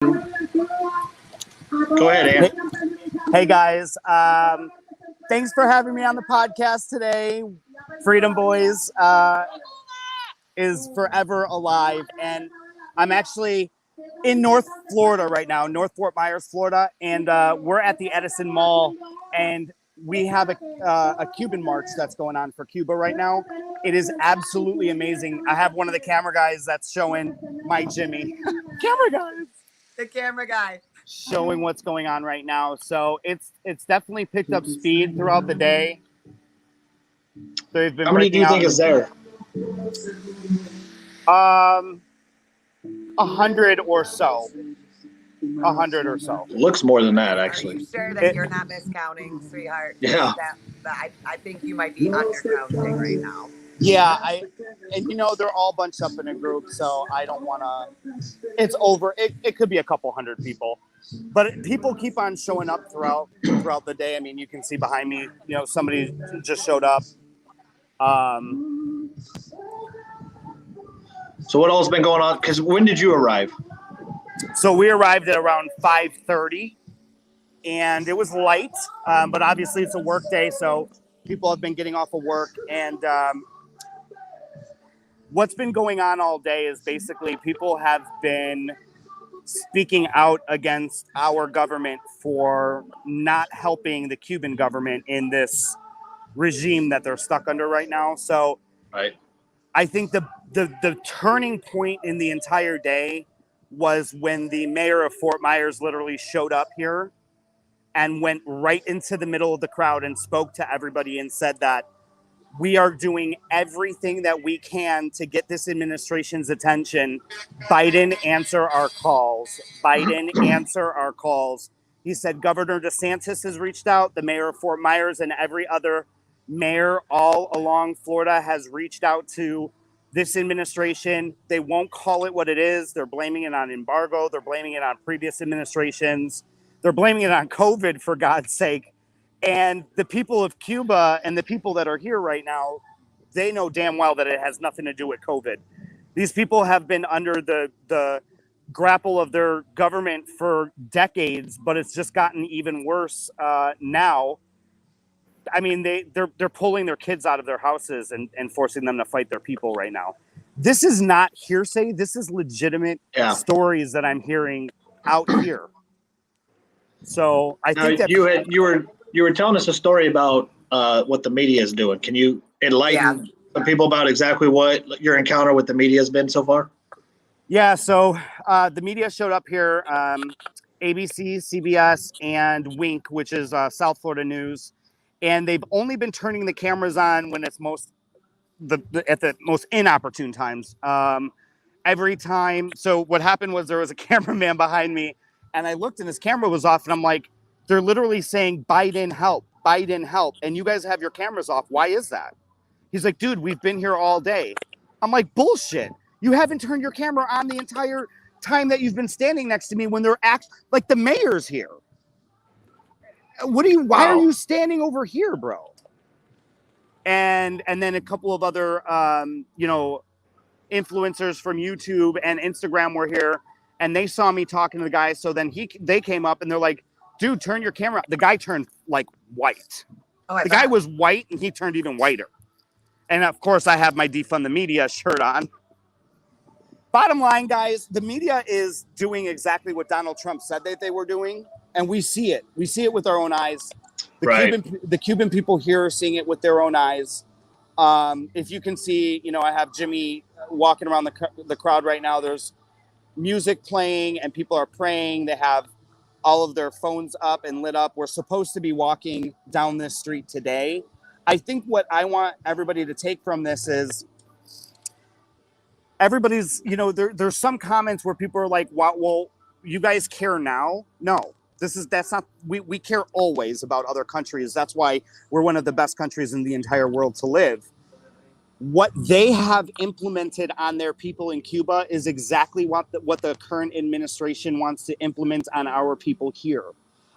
Go ahead, Ant. Hey guys, thanks for having me on the podcast today. Freedom Boys is forever alive, and I'm actually in North Florida right now, North Fort Myers, Florida, and we're at the Edison Mall, and we have a Cuban march that's going on for Cuba right now. It is absolutely amazing. I have one of the camera guys that's showing my Jimmy. The camera guy. Showing what's going on right now. So it's definitely picked up speed throughout the day. They've been How many do you think is there? 100 or so. 100 or so. Looks more than that, actually. Are you sure that you're not miscounting, sweetheart? Yeah. I think you might be undercounting right now. Yeah, and they're all bunched up in a group, so I don't want to. It's over. It could be a couple hundred people, but people keep on showing up throughout the day. I mean, you can see behind me. Somebody just showed up. So what all's been going on? Because when did you arrive? So we arrived at around 5:30, and it was light, but obviously it's a work day, so people have been getting off of work, and what's been going on all day is basically people have been speaking out against our government for not helping the Cuban government in this regime that they're stuck under right now. So right. I think the turning point in the entire day was when the mayor of Fort Myers literally showed up here and went right into the middle of the crowd and spoke to everybody and said that we are doing everything that we can to get this administration's attention. Biden, answer our calls. Biden, answer our calls. He said Governor DeSantis has reached out. The mayor of Fort Myers and every other mayor all along Florida has reached out to this administration. They won't call it what it is. They're blaming it on embargo. They're blaming it on previous administrations. They're blaming it on COVID, for God's sake. And the people of Cuba and the people that are here right now, they know damn well that it has nothing to do with COVID. These people have been under the grapple of their government for decades, but it's just gotten even worse now. I mean, they're pulling their kids out of their houses and forcing them to fight their people right now. This is not hearsay. This is legitimate stories that I'm hearing out here. So I think that you were telling us a story about what the media is doing. Can you enlighten some people about exactly what your encounter with the media has been so far? Yeah, so the media showed up here, ABC, CBS, and Wink, which is South Florida News, and they've only been turning the cameras on when it's at the most inopportune times. Every time. So what happened was there was a cameraman behind me, and I looked and his camera was off, and I'm like, they're literally saying, Biden, help, Biden, help. And you guys have your cameras off. Why is that? He's like, dude, we've been here all day. I'm like, bullshit. You haven't turned your camera on the entire time that you've been standing next to me when they're like the mayor's here. Why are you standing over here, bro? And then a couple of other, influencers from YouTube and Instagram were here, and they saw me talking to the guy. So then they came up and they're like, dude, turn your camera. The guy turned like white. The guy was white and he turned even whiter. And of course I have my defund the media shirt on. Bottom line, guys, the media is doing exactly what Donald Trump said that they were doing. And we see it. We see it with our own eyes. The Cuban people here are seeing it with their own eyes. If you can see, I have Jimmy walking around the crowd right now. There's music playing and people are praying. They have all of their phones up and lit up. We're supposed to be walking down this street today. I think what I want everybody to take from this is everybody's, there's some comments where people are like, wow, well, you guys care now? No, that's not, we care always about other countries. That's why we're one of the best countries in the entire world to live. What they have implemented on their people in Cuba is exactly what the current administration wants to implement on our people here.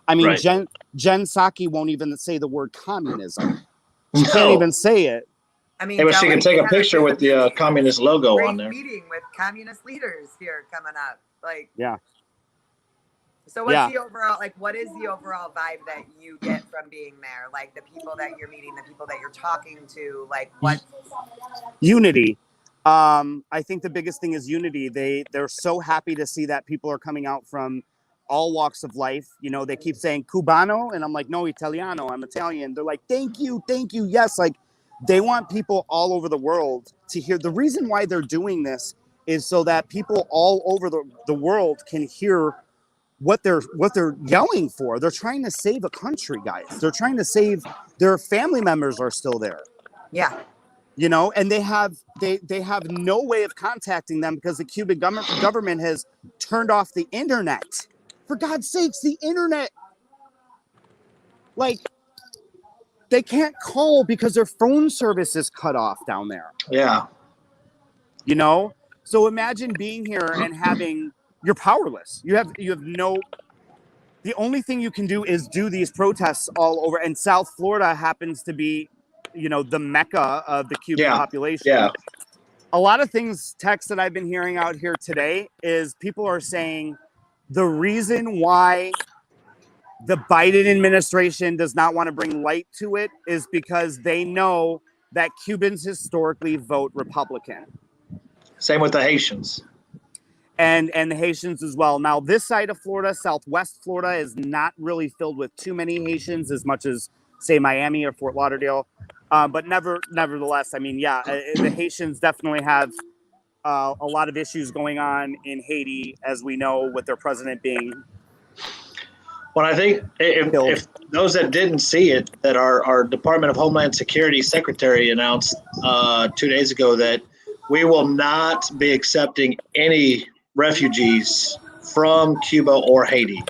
I mean, Jen Psaki won't even say the word communism. She can't even say it. I mean, she can take a picture with the communist logo on there. Meeting with communist leaders here coming up. Yeah. So what's the overall, like, what is the overall vibe that you get from being there? Like the people that you're meeting, the people that you're talking to, like what? Unity. I think the biggest thing is unity. They're so happy to see that people are coming out from all walks of life. You know, they keep saying Cubano, and I'm like, no, Italiano, I'm Italian. They're like, thank you. Yes, like they want people all over the world to hear. The reason why they're doing this is so that people all over the world can hear what they're yelling for. They're trying to save a country, guys. They're trying to save their family members are still there. Yeah. You know, and they have no way of contacting them because the Cuban government has turned off the internet. For God's sakes, the internet. Like, they can't call because their phone service is cut off down there. Yeah. You know? So imagine being here and you're powerless. You have no, the only thing you can do is do these protests all over. And South Florida happens to be, you know, the mecca of the Cuban population. Yeah. A lot of things, text that I've been hearing out here today is people are saying the reason why the Biden administration does not want to bring light to it is because they know that Cubans historically vote Republican. Same with the Haitians. And the Haitians as well. Now, this side of Florida, Southwest Florida, is not really filled with too many Haitians as much as, say, Miami or Fort Lauderdale. But nevertheless, I mean, the Haitians definitely have a lot of issues going on in Haiti, as we know, with their president being. Well, I think if those that didn't see it, that our Department of Homeland Security Secretary announced 2 days ago that we will not be accepting any refugees from Cuba or Haiti.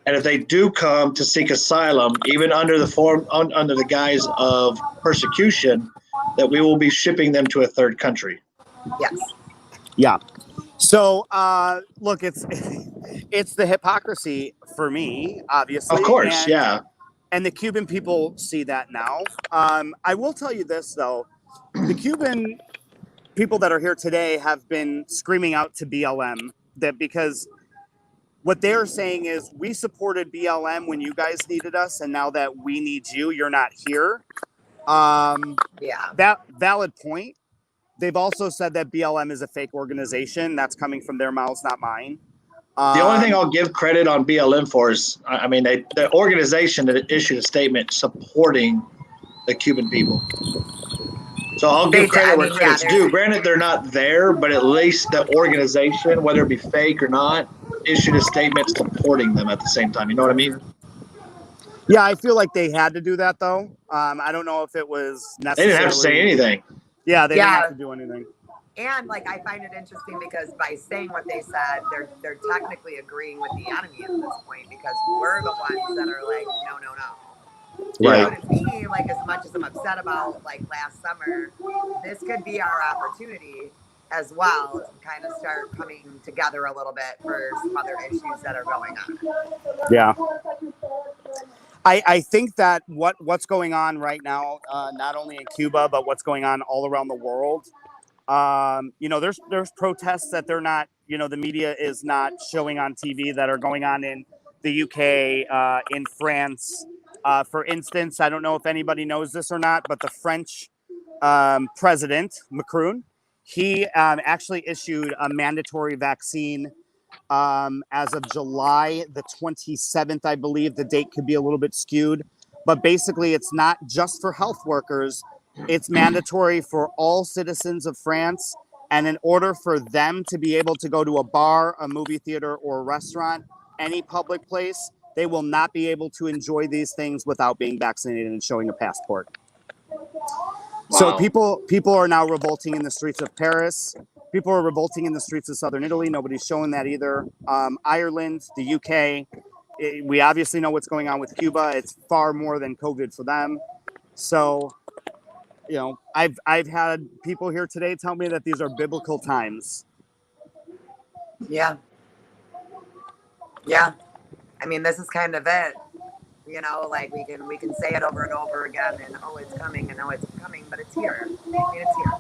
And if they do come to seek asylum, even under the guise of persecution, that we will be shipping them to a third country. Yes. Yeah. So, look, it's the hypocrisy for me, obviously. Of course, And the Cuban people see that now. I will tell you this, though. The Cuban people that are here today have been screaming out to BLM that because what they're saying is we supported BLM when you guys needed us, and now that we need you, you're not here. That valid point. They've also said that BLM is a fake organization. That's coming from their mouths, not mine. The only thing I'll give credit on BLM for is, I mean, the organization that issued a statement supporting the Cuban people. So I'll give credit where credit's due. Granted, they're not there, but at least the organization, whether it be fake or not, issued a statement supporting them at the same time. You know what I mean? Yeah, I feel like they had to do that, though. I don't know if it was necessary. They didn't have to say anything. Yeah, they didn't have to do anything. And like I find it interesting because by saying what they said, they're technically agreeing with the enemy at this point because we're the ones that are like, no. Right. So to me, like as much as I'm upset about like last summer, this could be our opportunity as well to kind of start coming together a little bit for some other issues that are going on. Yeah. I think that what's going on right now, not only in Cuba, but what's going on all around the world, you know, there's protests that they're not, you know, the media is not showing on TV that are going on in the UK, in France. For instance, I don't know if anybody knows this or not, but the French president, Macron, he actually issued a mandatory vaccine as of July the 27th, I believe. The date could be a little bit skewed, but basically it's not just for health workers. It's mandatory for all citizens of France. And in order for them to be able to go to a bar, a movie theater, or a restaurant, any public place, they will not be able to enjoy these things without being vaccinated and showing a passport. So people are now revolting in the streets of Paris. People are revolting in the streets of Southern Italy. Nobody's showing that either. Ireland, the UK. We obviously know what's going on with Cuba. It's far more than COVID for them. So, you know, I've had people here today tell me that these are biblical times. Yeah. I mean, this is kind of it. You know, like we can say it over and over again, and it's coming, and it's coming, but it's here. I mean, it's here.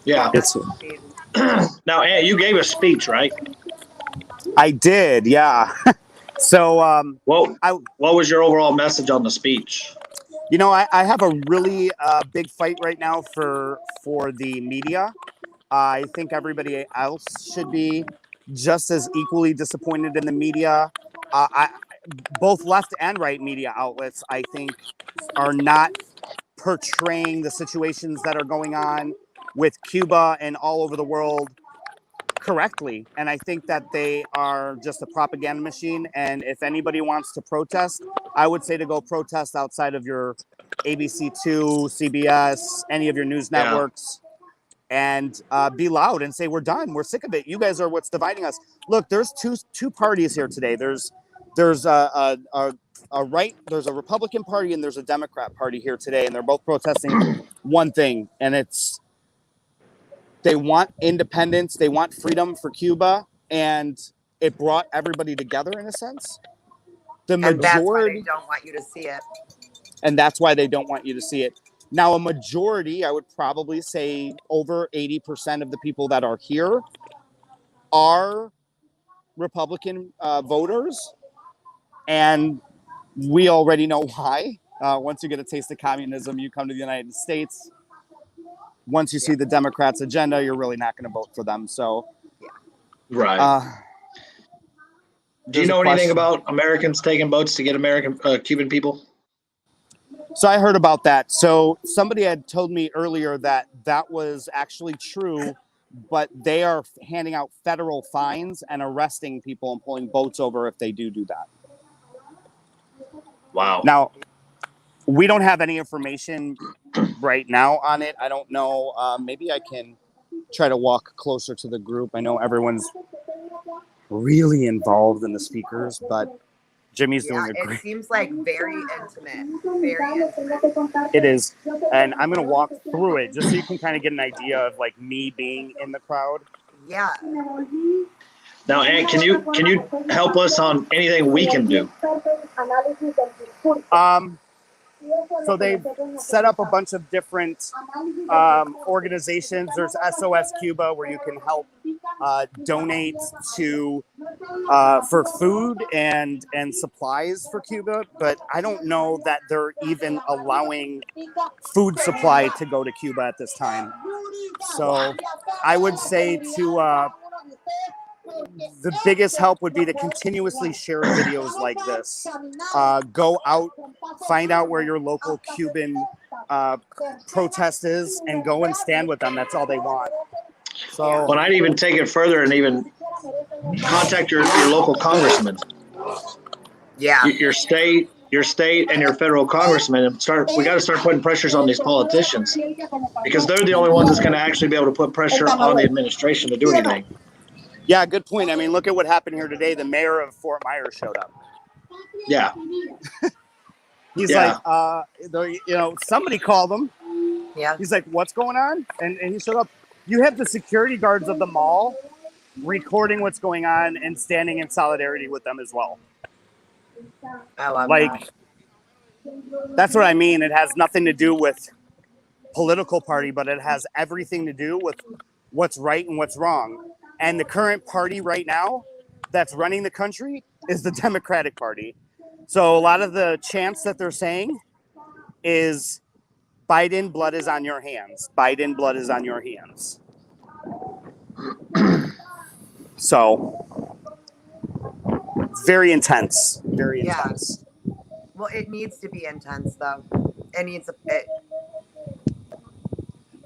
Yeah. It's now, Ant, you gave a speech, right? I did, yeah. So, what was your overall message on the speech? you know, I have a really big fight right now for the media. I think everybody else should be just as equally disappointed in the media. Both left and right media outlets, I think, are not portraying the situations that are going on with Cuba and all over the world correctly. And I think that they are just a propaganda machine. And if anybody wants to protest, I would say to go protest outside of your ABC2, CBS, any of your news networks. And be loud and say, we're done. We're sick of it. You guys are what's dividing us. Look, there's two parties here today. There's a Republican Party and there's a Democrat Party here today, and they're both protesting one thing, and it's they want independence, they want freedom for Cuba, and it brought everybody together in a sense. And that's why they don't want you to see it. And that's why they don't want you to see it. Now, a majority, I would probably say over 80% of the people that are here are Republican voters. And we already know why. Once you get a taste of communism, you come to the United States. Once you see the Democrats' agenda, you're really not going to vote for them. So, right. Do you know anything about Americans taking boats to get Cuban people? So I heard about that. So somebody had told me earlier that that was actually true, but they are handing out federal fines and arresting people and pulling boats over if they do that. Wow. Now, we don't have any information right now on it. I don't know. Maybe I can try to walk closer to the group. I know everyone's really involved in the speakers, but Jimmy's doing a great... It seems like very intimate. Very intimate. It is. And I'm going to walk through it just so you can kind of get an idea of like me being in the crowd. Yeah. Now, Ant, can you help us on anything we can do? So they've set up a bunch of different organizations. There's SOS Cuba, where you can help donate to for food and supplies for Cuba. But I don't know that they're even allowing food supply to go to Cuba at this time. So I would say to the biggest help would be to continuously share videos like this. Go out, find out where your local Cuban protest is, and go and stand with them. That's all they want. So, well, I'd even take it further and even contact your local congressman. Yeah. Your state and your federal congressman, and we got to start putting pressures on these politicians, because they're the only ones that's going to actually be able to put pressure on the administration to do anything. Yeah, good point. I mean, look at what happened here today. The mayor of Fort Myers showed up. Yeah. He's like, somebody called him. Yeah. He's like, what's going on? And he showed up. You have the security guards of the mall recording what's going on and standing in solidarity with them as well. I love that. That's what I mean. It has nothing to do with political party, but it has everything to do with what's right and what's wrong. And the current party right now that's running the country is the Democratic Party. So a lot of the chants that they're saying is Biden, blood is on your hands. Biden, blood is on your hands. So very intense. Very intense. Well, it needs to be intense, though. It needs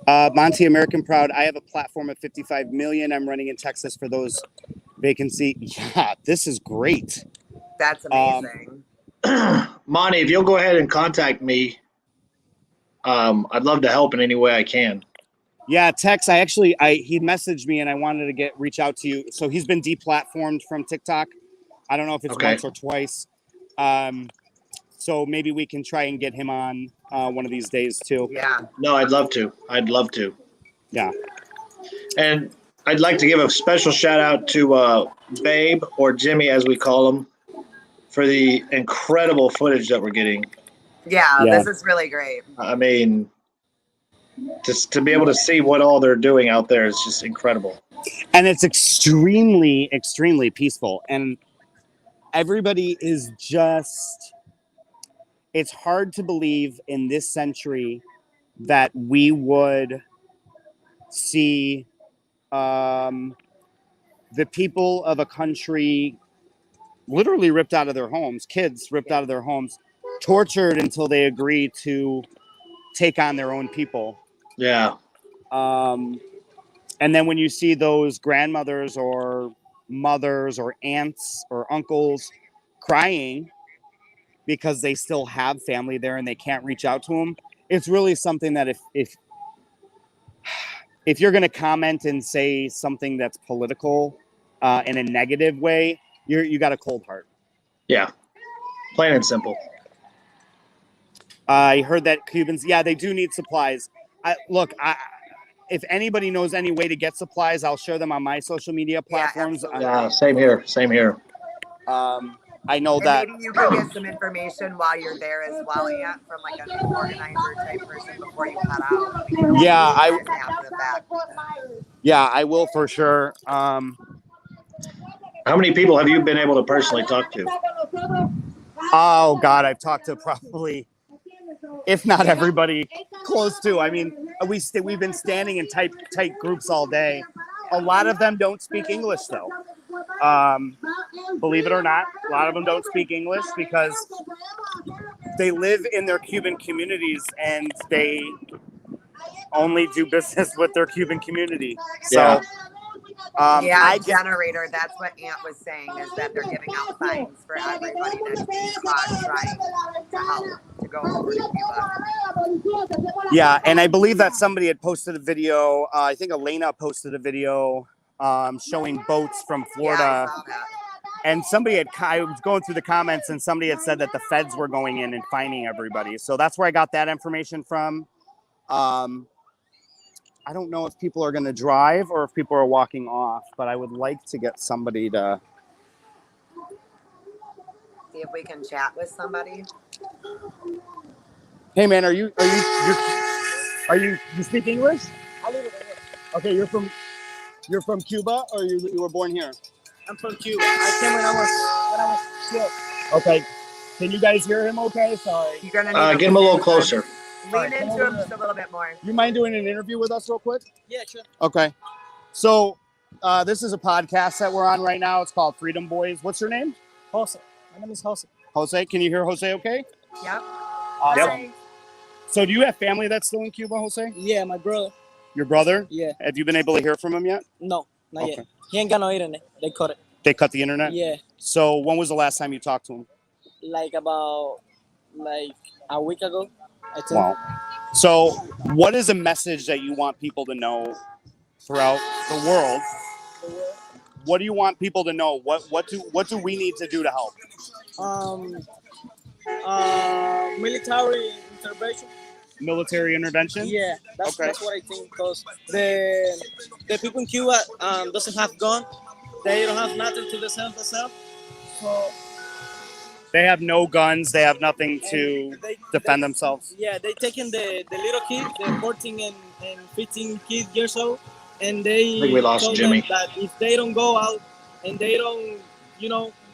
Monty American Proud. I have a platform of 55 million. I'm running in Texas for those vacancy. Yeah, this is great. That's amazing. Monty, if you'll go ahead and contact me, I'd love to help in any way I can. Yeah, Tex, he messaged me and I wanted to reach out to you. So he's been deplatformed from TikTok. I don't know if it's once or twice. So maybe we can try and get him on one of these days too. Yeah. No, I'd love to. Yeah. And I'd like to give a special shout out to Babe, or Jimmy as we call him, for the incredible footage that we're getting. Yeah, this is really great. I mean, Just to be able to see what all they're doing out there is just incredible. And it's extremely, extremely peaceful. And everybody is just, it's hard to believe in this century that we would see the people of a country literally ripped out of their homes, kids ripped out of their homes, tortured until they agree to take on their own people. Yeah. And then when you see those grandmothers or mothers or aunts or uncles crying because they still have family there and they can't reach out to them, it's really something that if you're going to comment and say something that's political in a negative way, you got a cold heart. Yeah. Plain and simple. I heard that Cubans, yeah, they do need supplies. If anybody knows any way to get supplies, I'll share them on my social media platforms. Yeah, same here. Same here. I know that. Maybe you can get some information while you're there as well, Ant, from like an organizer type person before you head out. Yeah, I will for sure. How many people have you been able to personally talk to? Oh God, I've talked to probably, if not everybody, close to. I mean, we've been standing in tight groups all day. A lot of them don't speak English though. Believe it or not, a lot of them don't speak English because they live in their Cuban communities and they only do business with their Cuban community. So, generator. That's what Ant was saying, is that they're giving out fines for everybody that's being caught trying to help to go over to Cuba. Yeah, and I believe that somebody had posted a video. I think Elena posted a video showing boats from Florida. Yeah, I saw that. And I was going through the comments and somebody had said that the feds were going in and fining everybody. So that's where I got that information from. I don't know if people are going to drive or if people are walking off, but I would like to get somebody to see if we can chat with somebody. Hey man, you speak English? A little bit. Okay, you're from Cuba or you were born here? I'm from Cuba. I came when I was 12. Okay. Can you guys hear him okay? Sorry. You're gonna get him a little closer. Lean into him just a little bit more. You mind doing an interview with us real quick? Yeah, sure. Okay. So this is a podcast that we're on right now. It's called Freedom Boys. What's your name? Jose. My name is Jose. Jose, can you hear Jose okay? Yep. Awesome. Yep. So do you have family that's still in Cuba, Jose? Yeah, my brother. Your brother? Yeah. Have you been able to hear from him yet? No, not yet. He ain't got no internet. They cut it. They cut the internet? Yeah. So when was the last time you talked to him? About a week ago, I think. Wow. So what is a message that you want people to know throughout the world? What do you want people to know? What do we need to do to help? Military intervention. Military intervention? Yeah, that's what I think, because the people in Cuba doesn't have gun. They don't have nothing to defend themselves. So they have no guns. They have nothing to defend themselves. Yeah, they taking the little kids, the 14 and 15 years old, and they I think we lost Jimmy. That if they don't go out and they don't,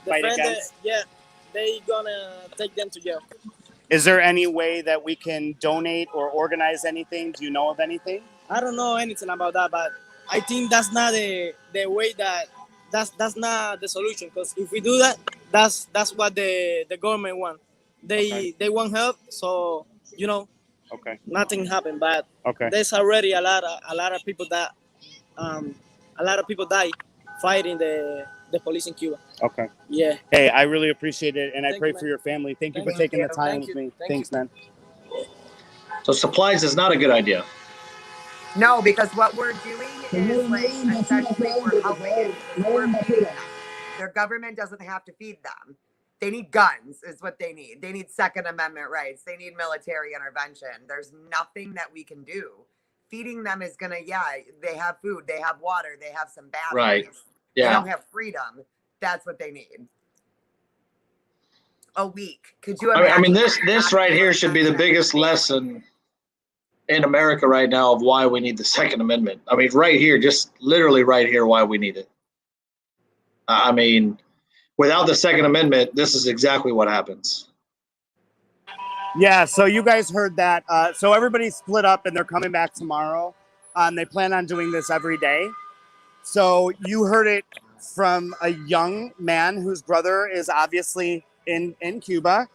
fight defend against. they gonna take them to jail. Is there any way that we can donate or organize anything? Do you know of anything? I don't know anything about that, but I think that's not the way that's not the solution. Because if we do that, that's what the government want. They want help, so nothing happened. But there's already a lot of people that die fighting the police in Cuba. Okay. Yeah. Hey, I really appreciate it, and I pray you, for your family. Thank you for taking the time with me. Thanks, man. So supplies is not a good idea. No, because what we're doing is essentially we're helping. We're feeding them. Their government doesn't have to feed them. They need guns is what they need. They need Second Amendment rights. They need military intervention. There's nothing that we can do. Feeding them is gonna, they have food, they have water, they have some batteries. Right. Yeah. They don't have freedom. That's what they need. A week. Could you imagine? I mean, this right here should be the biggest lesson in America right now of why we need the Second Amendment. I mean, right here, just literally right here, why we need it. I mean, without the Second Amendment, this is exactly what happens. Yeah, so you guys heard that. So everybody's split up and they're coming back tomorrow. They plan on doing this every day. So you heard it from a young man whose brother is obviously in Cuba.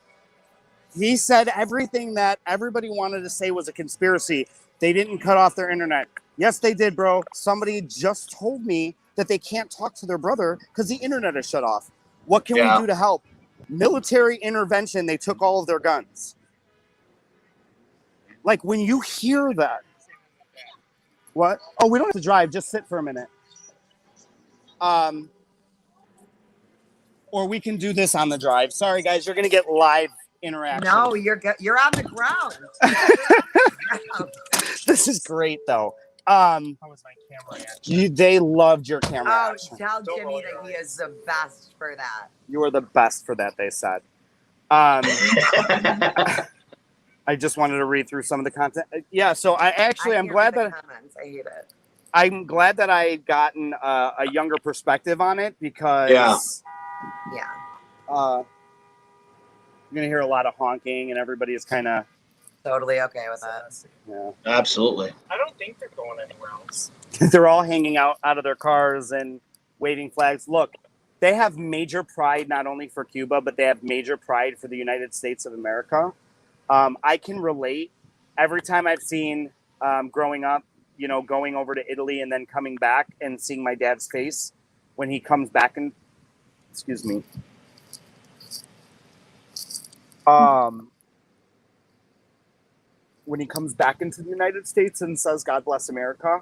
He said everything that everybody wanted to say was a conspiracy. They didn't cut off their internet. Yes, they did, bro. Somebody just told me that they can't talk to their brother because the internet is shut off. What can we do to help? Military intervention. They took all of their guns. Like, when you hear that, what? Oh, we don't have to drive. Just sit for a minute. Or we can do this on the drive. Sorry, guys. You're going to get live interaction. No, you're on the ground. This is great, though. How was my camera action? They loved your camera action. Tell Jimmy that he is the best for that. You are the best for that, they said. I just wanted to read through some of the content. Yeah, so I'm glad that comments. I hate it. I'm glad that I gotten a younger perspective on it because you're gonna hear a lot of honking and everybody is kind of totally okay with that. Yeah, absolutely. I don't think they're going anywhere else. They're all hanging out of their cars and waving flags. Look, they have major pride not only for Cuba, but they have major pride for the United States of America. I can relate. Every time I've seen growing up, going over to Italy and then coming back and seeing my dad's face when he comes back and, excuse me. When he comes back into the United States and says, God bless America,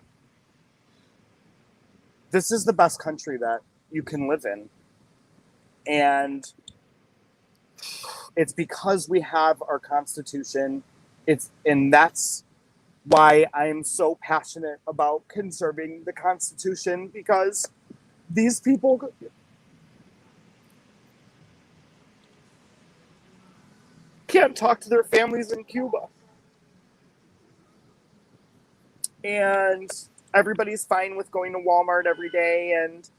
this is the best country that you can live in. And it's because we have our Constitution. And that's why I am so passionate about conserving the Constitution, because these people can't talk to their families in Cuba. And everybody's fine with going to Walmart every day, and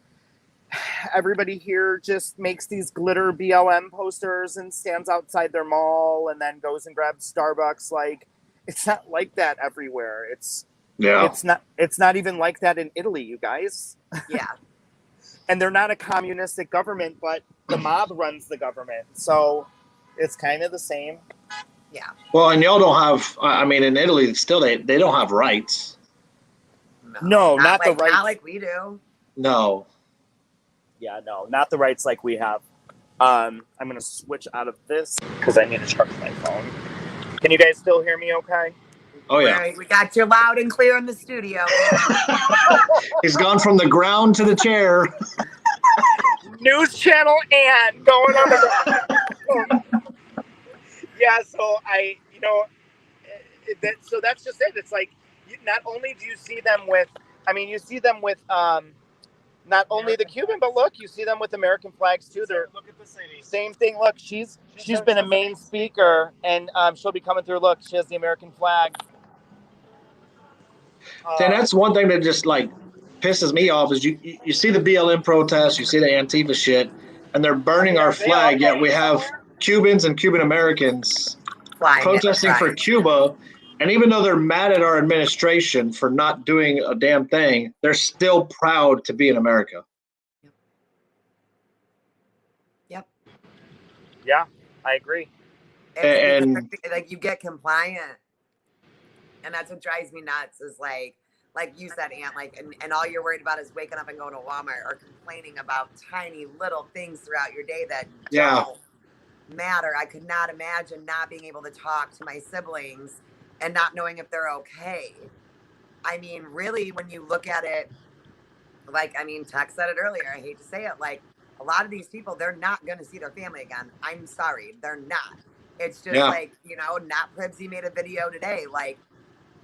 everybody here just makes these glitter BLM posters and stands outside their mall and then goes and grabs Starbucks. Like, it's not like that everywhere. It's not even like that in Italy, you guys. Yeah. And they're not a communistic government, but the mob runs the government. So it's kind of the same. Yeah. Well, and y'all don't have, I mean, in Italy, still they don't have rights. No, not the rights. Not like we do. No. Yeah, no, not the rights like we have. I'm going to switch out of this because I need to charge my phone. Can you guys still hear me okay? Oh, yeah. Right, we got you loud and clear in the studio. He's gone from the ground to the chair. News channel and going on the Yeah, so so that's just it. It's like, not only do you see them with, you see them with not only the Cuban, but look, you see them with American flags too. They're look at this lady. Same thing. Look, she's been a main speaker, and she'll be coming through. Look, she has the American flag. And that's one thing that just like pisses me off is you see the BLM protests, you see the Antifa shit, and they're burning our flag. Yet we have Cubans and Cuban Americans protesting for Cuba. And even though they're mad at our administration for not doing a damn thing, they're still proud to be in America. Yep. Yeah, I agree. And like, you get compliant, and that's what drives me nuts. Is like you said, Aunt, like, and all you're worried about is waking up and going to Walmart or complaining about tiny little things throughout your day that don't matter. I could not imagine not being able to talk to my siblings and not knowing if they're okay. I mean, really, when you look at it, Tex said it earlier, I hate to say it, like, a lot of these people, they're not going to see their family again. I'm sorry, they're not. It's just Nat Pribsy made a video today, like,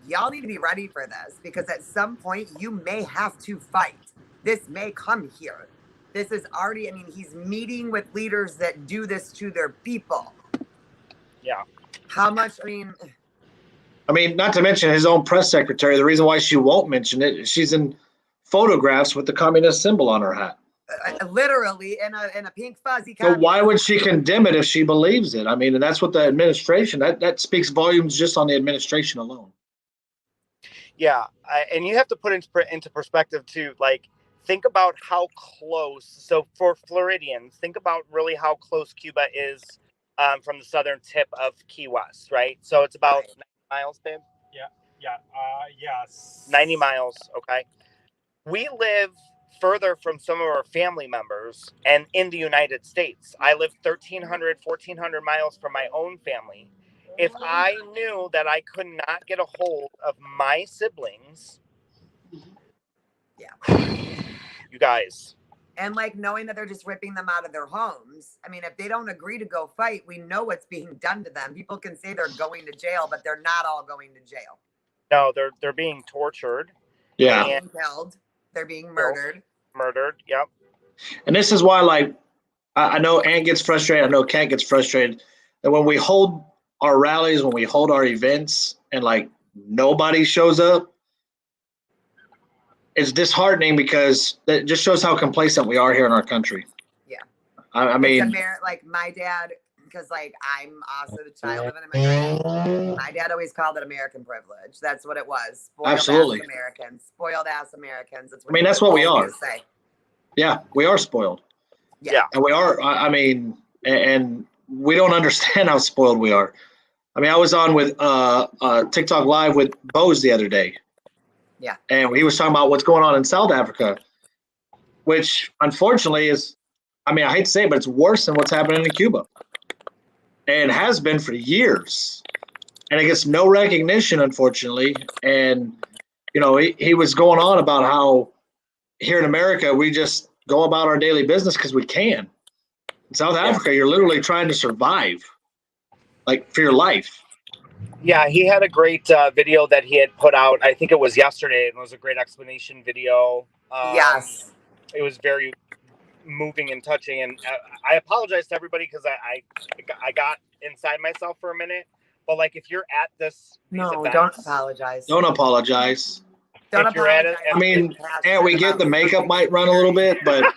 y'all need to be ready for this, because at some point, you may have to fight. This may come here. This is already, he's meeting with leaders that do this to their people. Yeah. How much, I mean, not to mention his own press secretary. The reason why she won't mention it, she's in photographs with the communist symbol on her hat. Literally in a pink fuzzy. So why would she condemn it if she believes it? I mean, and that's what the administration, that speaks volumes just on the administration alone. Yeah, and you have to put into perspective too. Like, think about how close. So for Floridians, think about really how close Cuba is from the southern tip of Key West, right? So it's about 90 miles, babe. Yes. 90 miles. Okay. We live further from some of our family members, and in the United States, I live 1,300, 1,400 miles from my own family. If I knew that I could not get a hold of my siblings, you guys. And like knowing that they're just ripping them out of their homes. I mean, if they don't agree to go fight, we know what's being done to them. People can say they're going to jail, but they're not all going to jail. No, they're being tortured. Yeah. They're being killed. They're being murdered. Murdered. Yep. And this is why, like, I know Ant gets frustrated. I know Kat gets frustrated. That when we hold our rallies, when we hold our events, and like nobody shows up, it's disheartening because it just shows how complacent we are here in our country. Yeah. I mean, like my dad, because like I'm also the child of an immigrant. My dad always called it American privilege. That's what it was. Spoiled Absolutely. ass Americans. Spoiled ass Americans. That's what that's what we are. say. Yeah, we are spoiled. Yeah. And we are, I mean, and we don't understand how spoiled we are. I mean, I was on with TikTok Live with Bose the other day. Yeah. And he was talking about what's going on in South Africa, which unfortunately is, I mean, I hate to say it, but it's worse than what's happening in Cuba. And has been for years. And it gets no recognition, unfortunately. And, you know, he was going on about how here in America, we just go about our daily business because we can. In South Africa, you're literally trying to survive, like for your life. Yeah, he had a great video that he had put out. I think it was yesterday. It was a great explanation video. Yes. It was very moving and touching. And I apologize to everybody because I got inside myself for a minute. But like, if you're at these events, don't apologize. Don't apologize. Don't if you're at it, I mean, and we get the makeup might run a little bit, but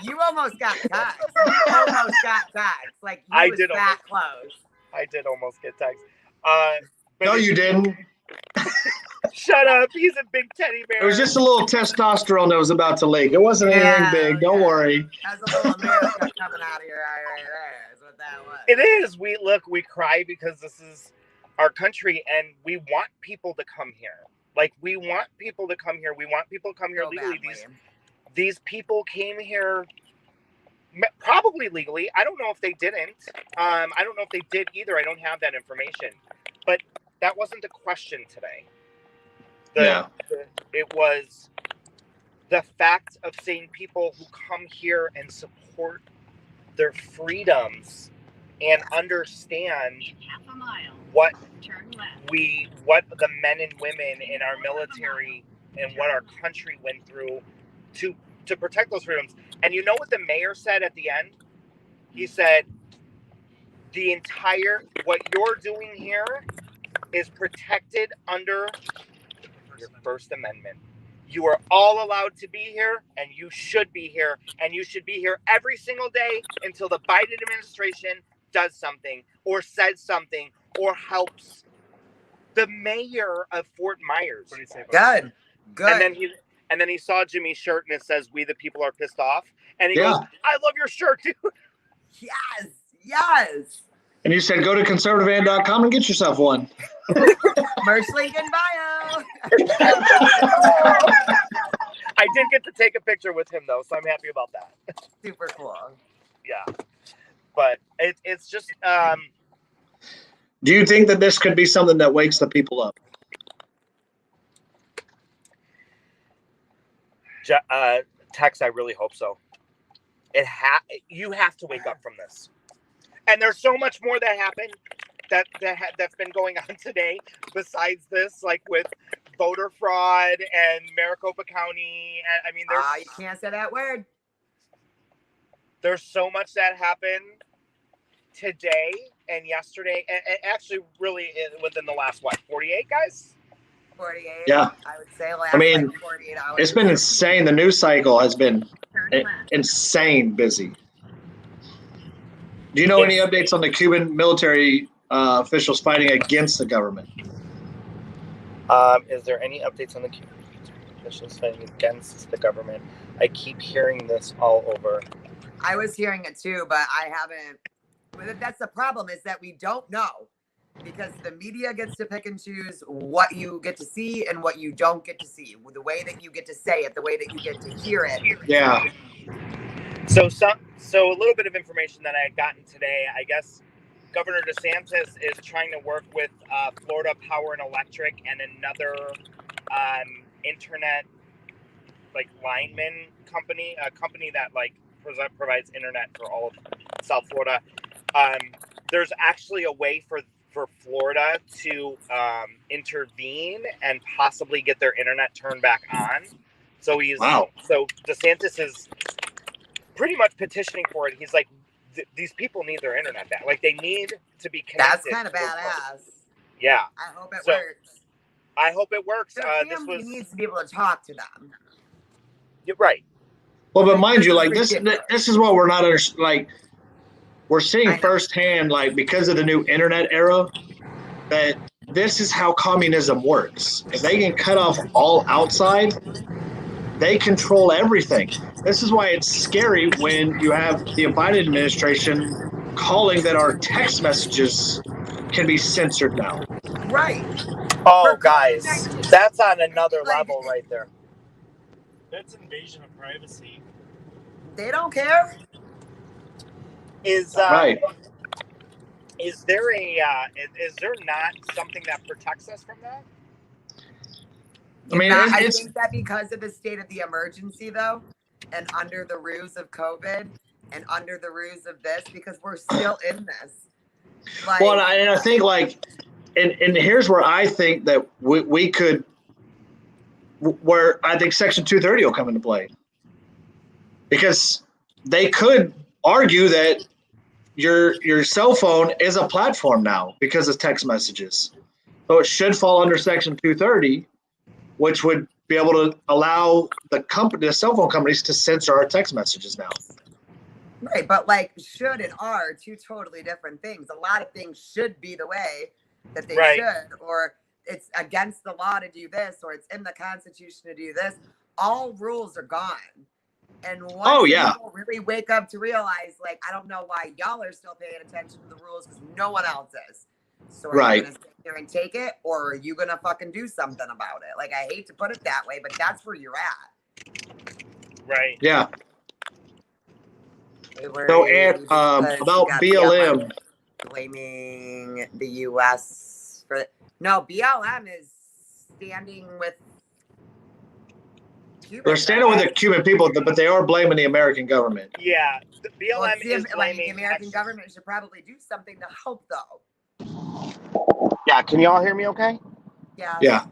you almost got tagged. Like I was did that almost, close. I did almost get tagged. No, you didn't. Shut up. He's a big teddy bear. It was just a little testosterone that was about to leak. It wasn't anything big. Don't worry. That's a little America coming out of your eye right there. Is what that was. It is. We cry because this is our country and we want people to come here. Like, we want people to come here. We want people to come here legally. These people came here probably legally. I don't know if they didn't. I don't know if they did either. I don't have that information. But that wasn't the question today. It was the fact of seeing people who come here and support their freedoms and understand what the men and women in our military and what our country went through to protect those freedoms. And you know what the mayor said at the end? He said, what you're doing here is protected under your First Amendment. You are all allowed to be here, and you should be here, and you should be here every single day until the Biden administration does something or says something or helps. The mayor of Fort Myers. What did he say about Good. And then he saw Jimmy's shirt and it says, "We the people are pissed off." And he goes, "I love your shirt, dude." Yes. And you said, go to ConservativeAnt.com and get yourself one. Merch link in bio. I did get to take a picture with him, though, so I'm happy about that. Super cool. Yeah. But it's just... Do you think that this could be something that wakes the people up? Tex, I really hope so. You have to wake up from this. And there's so much more that happened that's been going on today besides this, like with voter fraud and Maricopa County. I mean, you can't say that word. There's so much that happened today and yesterday, and actually really within the last, 48, guys? 48. Yeah. I would say last I mean, 48 hours. it's been insane. The news cycle has been insane busy. Do you know any updates on the Cuban military officials fighting against the government? Is there any updates on the Cuban officials fighting against the government? I keep hearing this all over. I was hearing it too, but I haven't. That's the problem, is that we don't know, because the media gets to pick and choose what you get to see and what you don't get to see, the way that you get to say it, the way that you get to hear it. Yeah. So a little bit of information that I had gotten today. I guess Governor DeSantis is trying to work with Florida Power and Electric and another internet lineman company, a company that provides internet for all of South Florida. There's actually a way for Florida to intervene and possibly get their internet turned back on. So So DeSantis is pretty much petitioning for it. He's like, these people need their internet back. They need to be connected. That's kind of badass. Yeah. I hope it works. I hope it works. Their family needs to be able to talk to them. You're right. Well, but mind you, this is what we're not we're seeing firsthand, because of the new internet era, that this is how communism works. If they can cut off all outside, they control everything. This is why it's scary when you have the Biden administration calling that our text messages can be censored now. Right. Oh, guys, that's on another level right there. That's invasion of privacy. They don't care. Right. Is there not something that protects us from that? I think that because of the state of the emergency, though, and under the ruse of COVID and under the ruse of this, because we're still in this. Well, and I think and here's where I think that we could, where I think Section 230 will come into play, because they could argue that your cell phone is a platform now because of text messages, so it should fall under Section 230, which would be able to allow the cell phone companies to censor our text messages now. Right, but should and are two totally different things. A lot of things should be the way that they should, or it's against the law to do this, or it's in the Constitution to do this. All rules are gone. And once people really wake up to realize, I don't know why y'all are still paying attention to the rules, because no one else is. So are you going to sit there and take it, or are you going to fucking do something about it? I hate to put it that way, but that's where you're at. Right. Yeah. So, about BLM. Blaming the U.S. for no, BLM is standing with Cuba. They're standing with the Cuban people, but they are blaming the American government. Yeah, the BLM is blaming the American government should probably do something to help, though. Yeah, can y'all hear me okay? Yeah. Yeah.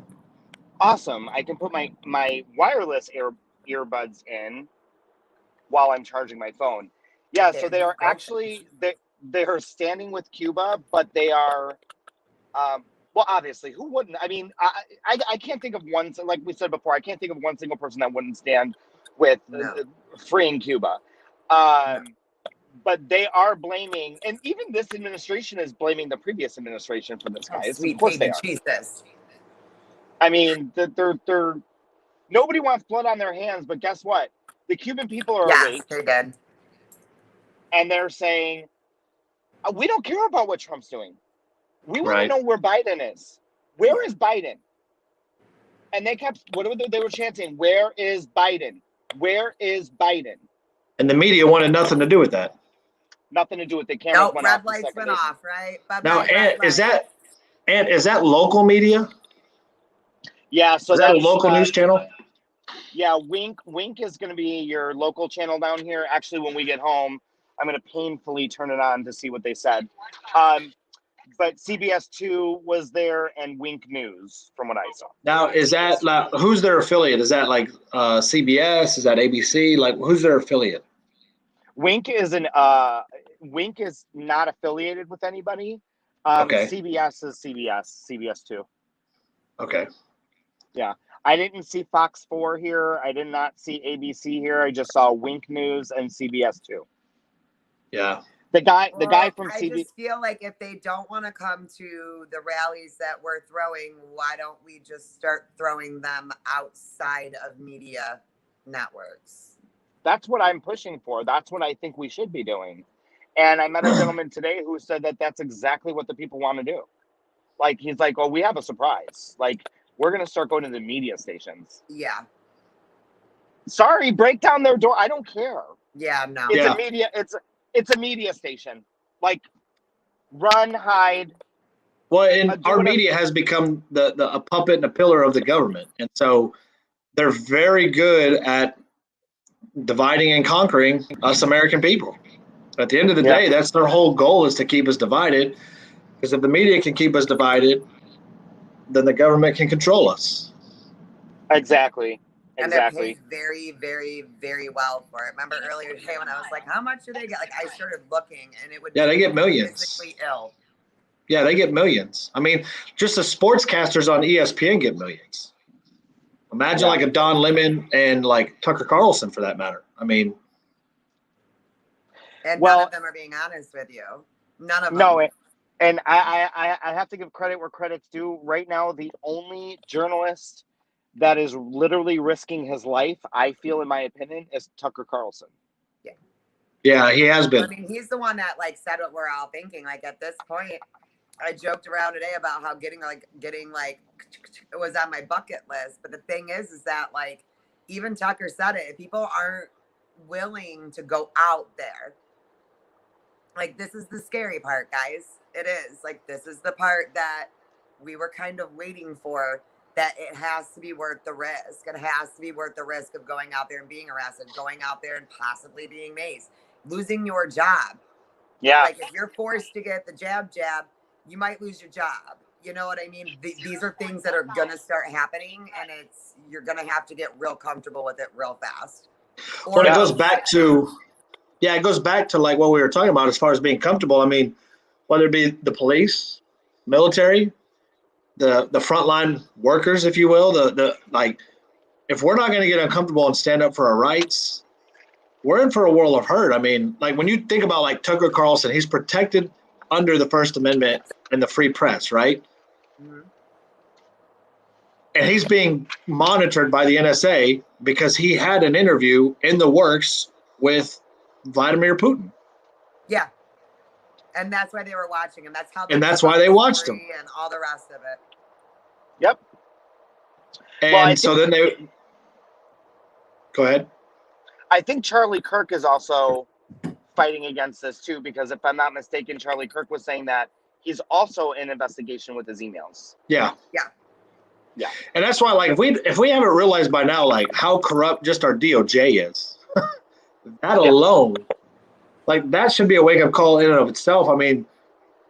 Awesome. I can put my wireless earbuds in while I'm charging my phone. Yeah, so they are actually they are standing with Cuba, but they are well, obviously, who wouldn't? I mean, I can't think of one, like we said before, I can't think of one single person that wouldn't stand with freeing Cuba. But they are blaming, and even this administration is blaming the previous administration for this, guys. Of course they are. Jesus. I mean, they're nobody wants blood on their hands, but guess what? The Cuban people are awake. They're dead. And they're saying, we don't care about what Trump's doing. We want to know where Biden is. Where is Biden? And they kept, they were chanting, where is Biden? Where is Biden? And the media wanted nothing to do with that. Nothing to do with the cameras went off. Red lights went off, right? Now, is that local media? Yeah, so is that a local news channel? Yeah, Wink is going to be your local channel down here. Actually, when we get home, I'm going to painfully turn it on to see what they said. But CBS 2 was there, and Wink News, from what I saw. Now, is that who's their affiliate? Is that CBS? Is that ABC? Who's their affiliate? Wink is Wink is not affiliated with anybody. Okay. CBS is CBS 2. Okay. Yeah. I didn't see Fox 4 here. I did not see ABC here. I just saw Wink News and CBS 2. Yeah. The guy from I CBS. just feel like if they don't want to come to the rallies that we're throwing, why don't we just start throwing them outside of media networks? That's what I'm pushing for. That's what I think we should be doing. And I met a gentleman today who said that that's exactly what the people want to do. Like, he's like, oh, we have a surprise. Like, we're going to start going to the media stations. Yeah. Sorry, break down their door. I don't care. Yeah, no. It's Yeah. a media. It's a media station. Like, run, hide. Well, and do our whatever. media has become a puppet and a pillar of the government. And so they're very good at dividing and conquering us American people. At the end of the day, that's their whole goal, is to keep us divided. Because if the media can keep us divided, then the government can control us. Exactly. And they're paid very, very, very well for it. Remember earlier today when I was like, how much do they get? Like, I started looking, and it would they get millions. Physically ill. Yeah, they get millions. I mean, just the sportscasters on ESPN get millions. Imagine like a Don Lemon and like Tucker Carlson, for that matter. I mean, and none of them are being honest with you. None of them. No, and I have to give credit where credit's due. Right now, the only journalist that is literally risking his life, I feel, in my opinion, is Tucker Carlson. Yeah, he has been. I mean, he's the one that like said what we're all thinking. Like, at this point, I joked around today about how getting it was on my bucket list. But the thing is that like even Tucker said it. If people aren't willing to go out there, like, this is the scary part, guys. It is like, this is the part that we were kind of waiting for. That it has to be worth the risk. It has to be worth the risk of going out there and being arrested, going out there and possibly being maced, losing your job. Yeah. Like, if you're forced to get the jab, you might lose your job. You know what I mean? These are things that are going to start happening, and you're going to have to get real comfortable with it real fast. Well, it goes back to, it goes back to like what we were talking about as far as being comfortable. I mean, whether it be the police, military, the frontline workers, if you will, the like, if we're not going to get uncomfortable and stand up for our rights, we're in for a world of hurt. I mean, like, when you think about like Tucker Carlson, he's protected under the First Amendment and the free press, right? Mm-hmm. And he's being monitored by the NSA because he had an interview in the works with Vladimir Putin. Yeah. And that's why they were watching him. That's why they watched him. And all the rest of it. Yep. And so then they go ahead. I think Charlie Kirk is also fighting against this too, because if I'm not mistaken, Charlie Kirk was saying that he's also in investigation with his emails. Yeah. Yeah. Yeah. And that's why, like, if we haven't realized by now, like, how corrupt just our DOJ is, that alone, like, that should be a wake-up call in and of itself. I mean,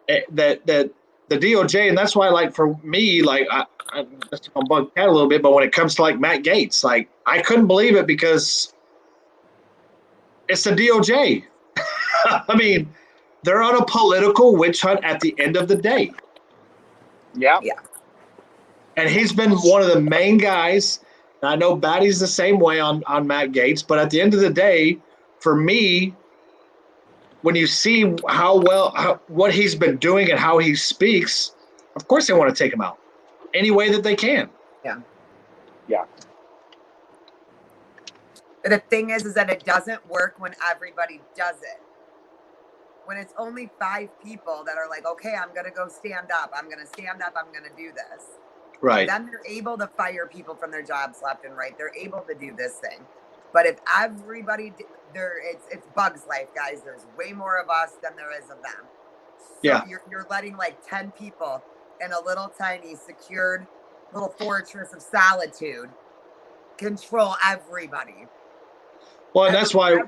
that the DOJ, and that's why, like, for me, like, I'm bugged out a little bit, but when it comes to, like, Matt Gaetz, like, I couldn't believe it because it's the DOJ. I mean, they're on a political witch hunt at the end of the day. Yeah. Yeah. And he's been one of the main guys. And I know Batty's the same way on Matt Gaetz, but at the end of the day, for me, when you see what he's been doing and how he speaks, of course they want to take him out any way that they can. Yeah. Yeah. But the thing is that it doesn't work when everybody does it. When it's only 5 people that are like, okay, I'm going to go stand up. I'm going to stand up. I'm going to do this. Right. Then they're able to fire people from their jobs left and right. They're able to do this thing. But if everybody, it's Bug's life, guys. There's way more of us than there is of them. So yeah. You're letting like 10 people in a little tiny secured little fortress of solitude control everybody. Well, and that's why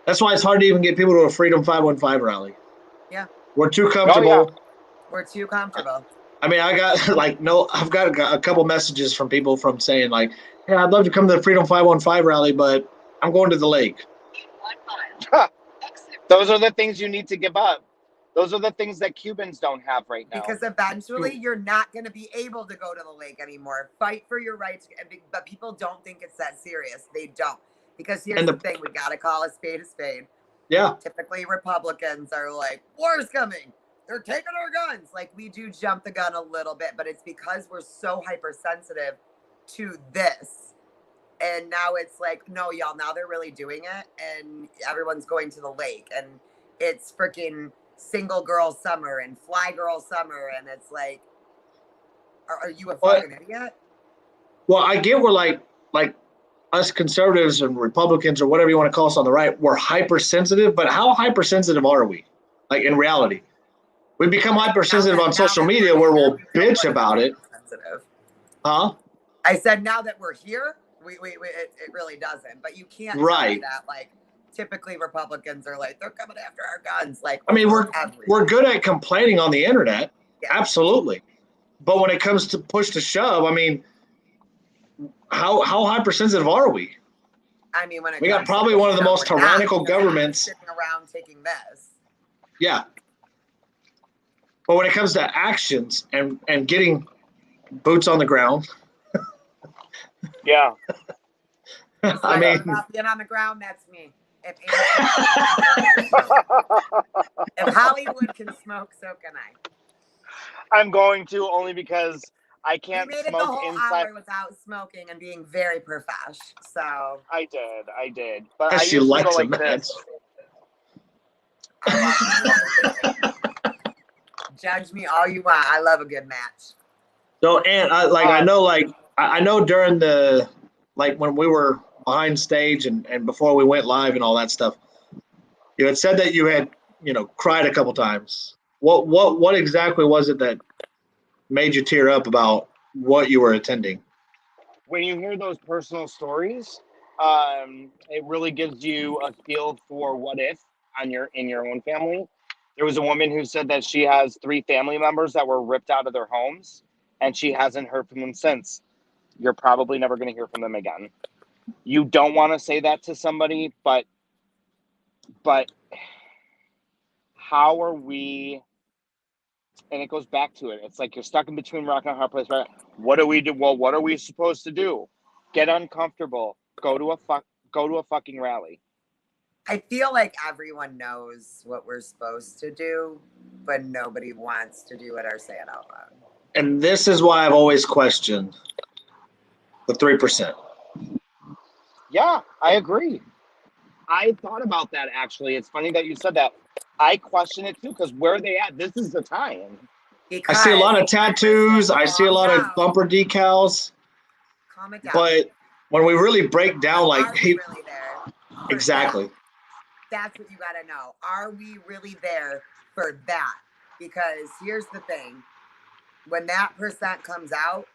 it's hard to even get people to a Freedom 515 rally. Yeah. We're too comfortable. Oh, yeah. We're too comfortable. I mean, I've got a couple messages from people from saying like, yeah, I'd love to come to the Freedom 515 rally, but I'm going to the lake. 1 mile. Exit Those are the things you need to give up. Those are the things that Cubans don't have right now. Because eventually you're not going to be able to go to the lake anymore. Fight for your rights. But people don't think it's that serious. They don't. Because here's the thing. We got to call a spade a spade. Yeah. Typically Republicans are like, war's coming. They're taking our guns. Like, we do jump the gun a little bit, but it's because we're so hypersensitive to this. And now it's like, no, y'all, now they're really doing it. And everyone's going to the lake. And it's freaking single girl summer and fly girl summer. And it's like, are you a fucking idiot? Well, I get we're like us conservatives and Republicans or whatever you want to call us on the right, we're hypersensitive. But how hypersensitive are we? Like, in reality? We become hypersensitive on social media where we'll bitch about it. Huh? I said now that we're here, it really doesn't. But you can't say that. Like, typically Republicans are like, they're coming after our guns. Like, I mean, we're good at complaining on the internet. Yeah. Absolutely. But when it comes to push to shove, I mean, how hypersensitive are we? I mean, when we got probably one of the most tyrannical governments sitting around taking this. Yeah. But when it comes to actions and getting boots on the ground. Yeah. I mean, being on the ground, that's me. If Hollywood can smoke, so can I. I'm going to, only because I can't smoke inside. We made it the whole hour without smoking and being very profesh. So I did. But I she likes like this. Judge me all you want. I love a good match. So, and I know during the, like, when we were behind stage and before we went live and all that stuff, you had said that you had, cried a couple times. What exactly was it that made you tear up about what you were attending? When you hear those personal stories, it really gives you a feel for what if in your own family. There was a woman who said that she has 3 family members that were ripped out of their homes, and she hasn't heard from them since. You're probably never going to hear from them again. You don't want to say that to somebody, but how are we? And it goes back to it. It's like you're stuck in between rock and a hard place. Right? What do we do? Well, what are we supposed to do? Get uncomfortable. Go to a fucking rally. I feel like everyone knows what we're supposed to do, but nobody wants to do it or say it out loud. And this is why I've always questioned the 3%. Yeah, I agree. I thought about that, actually. It's funny that you said that. I question it too, because where are they at? This is the time. I see a lot of tattoos. I see a lot of bumper decals. Calm it down. But when we really break down, like, really there? Exactly. That's what you got to know. Are we really there for that? Because here's the thing. When that percent comes out,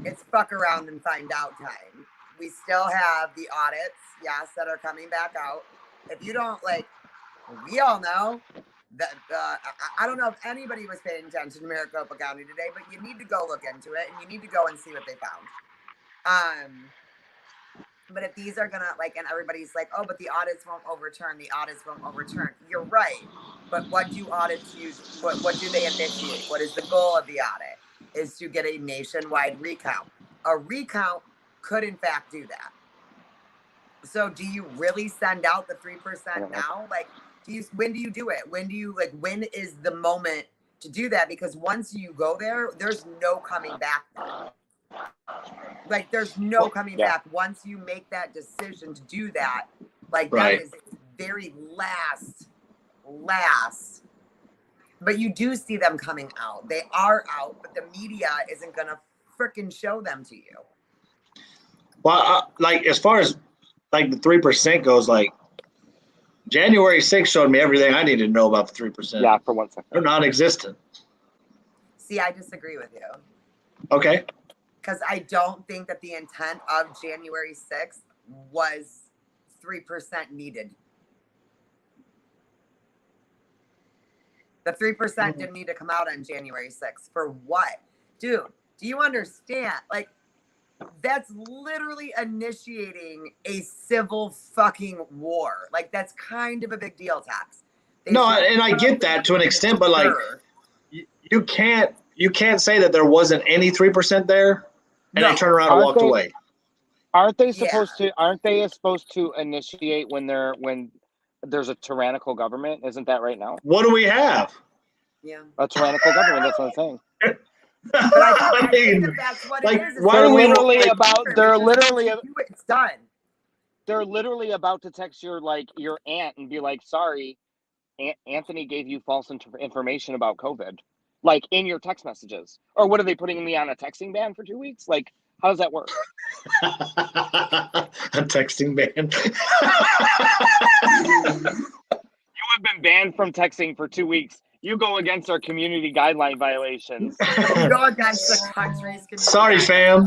it's fuck around and find out time. We still have the audits, yes, that are coming back out. If you don't, like, we all know that, I don't know if anybody was paying attention to Maricopa County today, but you need to go look into it, and you need to go and see what they found. But if these are gonna, like, and everybody's like, oh, but the audits won't overturn. You're right. But what do audits use? What do they initiate? What is the goal of the audit? Is to get a nationwide recount. A recount could, in fact, do that. So do you really send out the 3% now? Like, when do you do it? When is the moment to do that? Because once you go there, there's no coming back then. Like, there's no coming back once you make that decision to do that. Like, that is very last. But you do see them coming out. They are out, but the media isn't going to freaking show them to you. Well, like, as far as, like, the 3% goes, like, January 6th showed me everything I needed to know about the 3%. Yeah, for 1 second. They're non-existent. See, I disagree with you. Okay. Because I don't think that the intent of January 6th was 3% needed. The 3% didn't need to come out on January 6th. For what? Dude, do you understand? Like, That's literally initiating a civil fucking war. Like, that's kind of a big deal, Tax. No, and I get that to an extent, but like, you can't say that there wasn't any 3% there, and then turn around and walked away. Aren't they supposed to? Aren't they supposed to initiate when there's a tyrannical government? Isn't that right now? What do we have? Yeah, a tyrannical government. That's what I'm saying. But I think that's what like, it is. why They're do we literally like, about. They're literally. It's done. They're literally about to text your aunt and be like, "Sorry, Anthony gave you false information about COVID," like in your text messages. Or what are they putting me on a texting ban for 2 weeks? Like, how does that work? a texting ban. You have been banned from texting for 2 weeks. You go against our community guideline violations. You go against the country's community. Sorry, fam.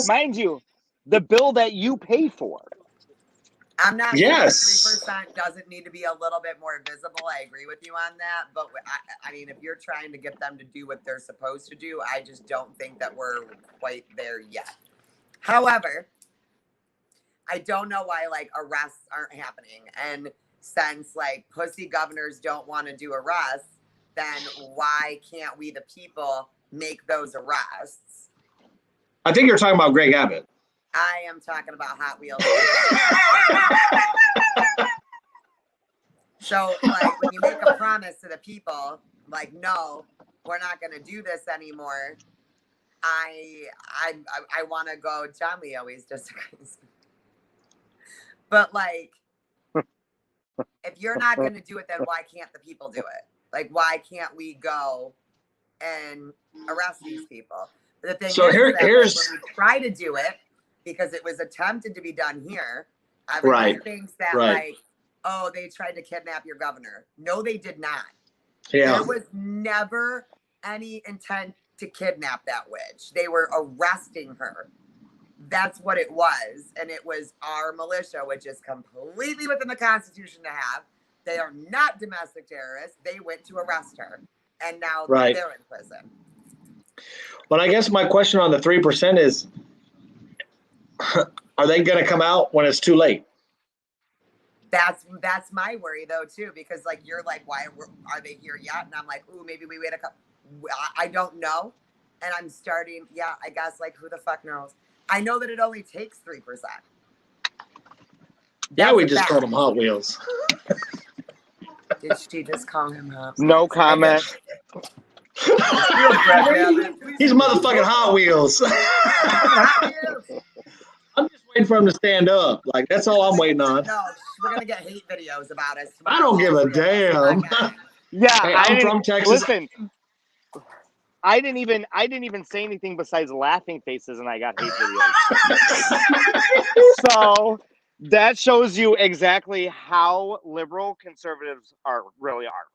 Mind you, the bill that you pay for. I'm not yes. sure 3% doesn't need to be a little bit more visible. I agree with you on that. But I mean, if you're trying to get them to do what they're supposed to do, I just don't think that we're quite there yet. However, I don't know why like arrests aren't happening. And since like pussy governors don't want to do arrests, then why can't we, the people, make those arrests? I think you're talking about Greg Abbott. I am talking about Hot Wheels. So, like, when you make a promise to the people, like, no, we're not going to do this anymore. I want to go. John Lee always disagrees. But, like, if you're not going to do it, then why can't the people do it? Like, why can't we go and arrest these people? But the thing is that when we try to do it, because it was attempted to be done here, everybody thinks that, like, oh, they tried to kidnap your governor. No, they did not. Yeah. There was never any intent to kidnap that witch. They were arresting her. That's what it was. And it was our militia, which is completely within the Constitution to have. They are not domestic terrorists. They went to arrest her. And now they're in prison. But I guess my question on the 3% is, are they going to come out when it's too late? That's my worry though too, because like you're like, why are they here yet? And I'm like, ooh, maybe we wait a couple. I don't know, and I'm starting. Yeah, I guess like who the fuck knows? I know that it only takes 3%. Yeah, we just called them Hot Wheels. Did she just call him Hot Wheels? No comment. He's motherfucking Hot Wheels. I'm just waiting for him to stand up. Like, that's all I'm waiting on. No, we're gonna get hate videos about us. I don't give a damn. Yeah, hey, I'm from Texas. Listen, I didn't even say anything besides laughing faces, and I got hate videos. So that shows you exactly how liberal conservatives really are.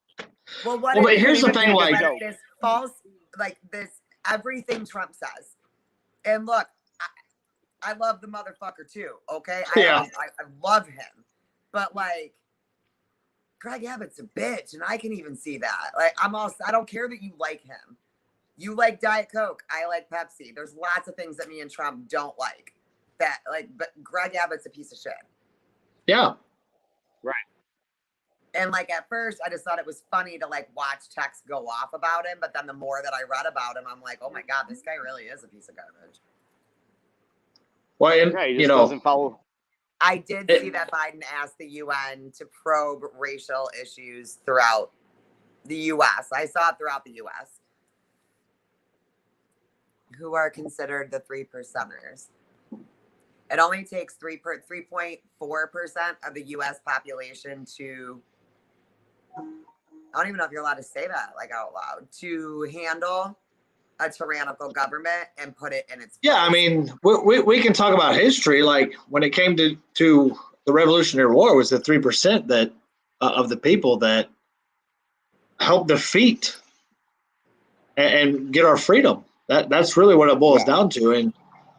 Well, but here's the thing, like this false, like this everything Trump says, and look. I love the motherfucker too, okay? I love him. But like Greg Abbott's a bitch, and I can even see that. Like I don't care that you like him. You like Diet Coke, I like Pepsi. There's lots of things that me and Trump don't like. That like, but Greg Abbott's a piece of shit. Yeah. Right. And like at first I just thought it was funny to like watch texts go off about him, but then the more that I read about him, I'm like, oh my God, this guy really is a piece of garbage. Well, and, he just doesn't follow. I did see that Biden asked the UN to probe racial issues throughout the U.S. I saw it throughout the U.S. Who are considered the 3%ers. It only takes 3.4% of the U.S. population to, I don't even know if you're allowed to say that like out loud, to handle a tyrannical government and put it in its place. Yeah, I mean, we can talk about history. Like when it came to the Revolutionary War, it was the 3% that of the people that helped defeat and get our freedom. That's really what it boils down to. And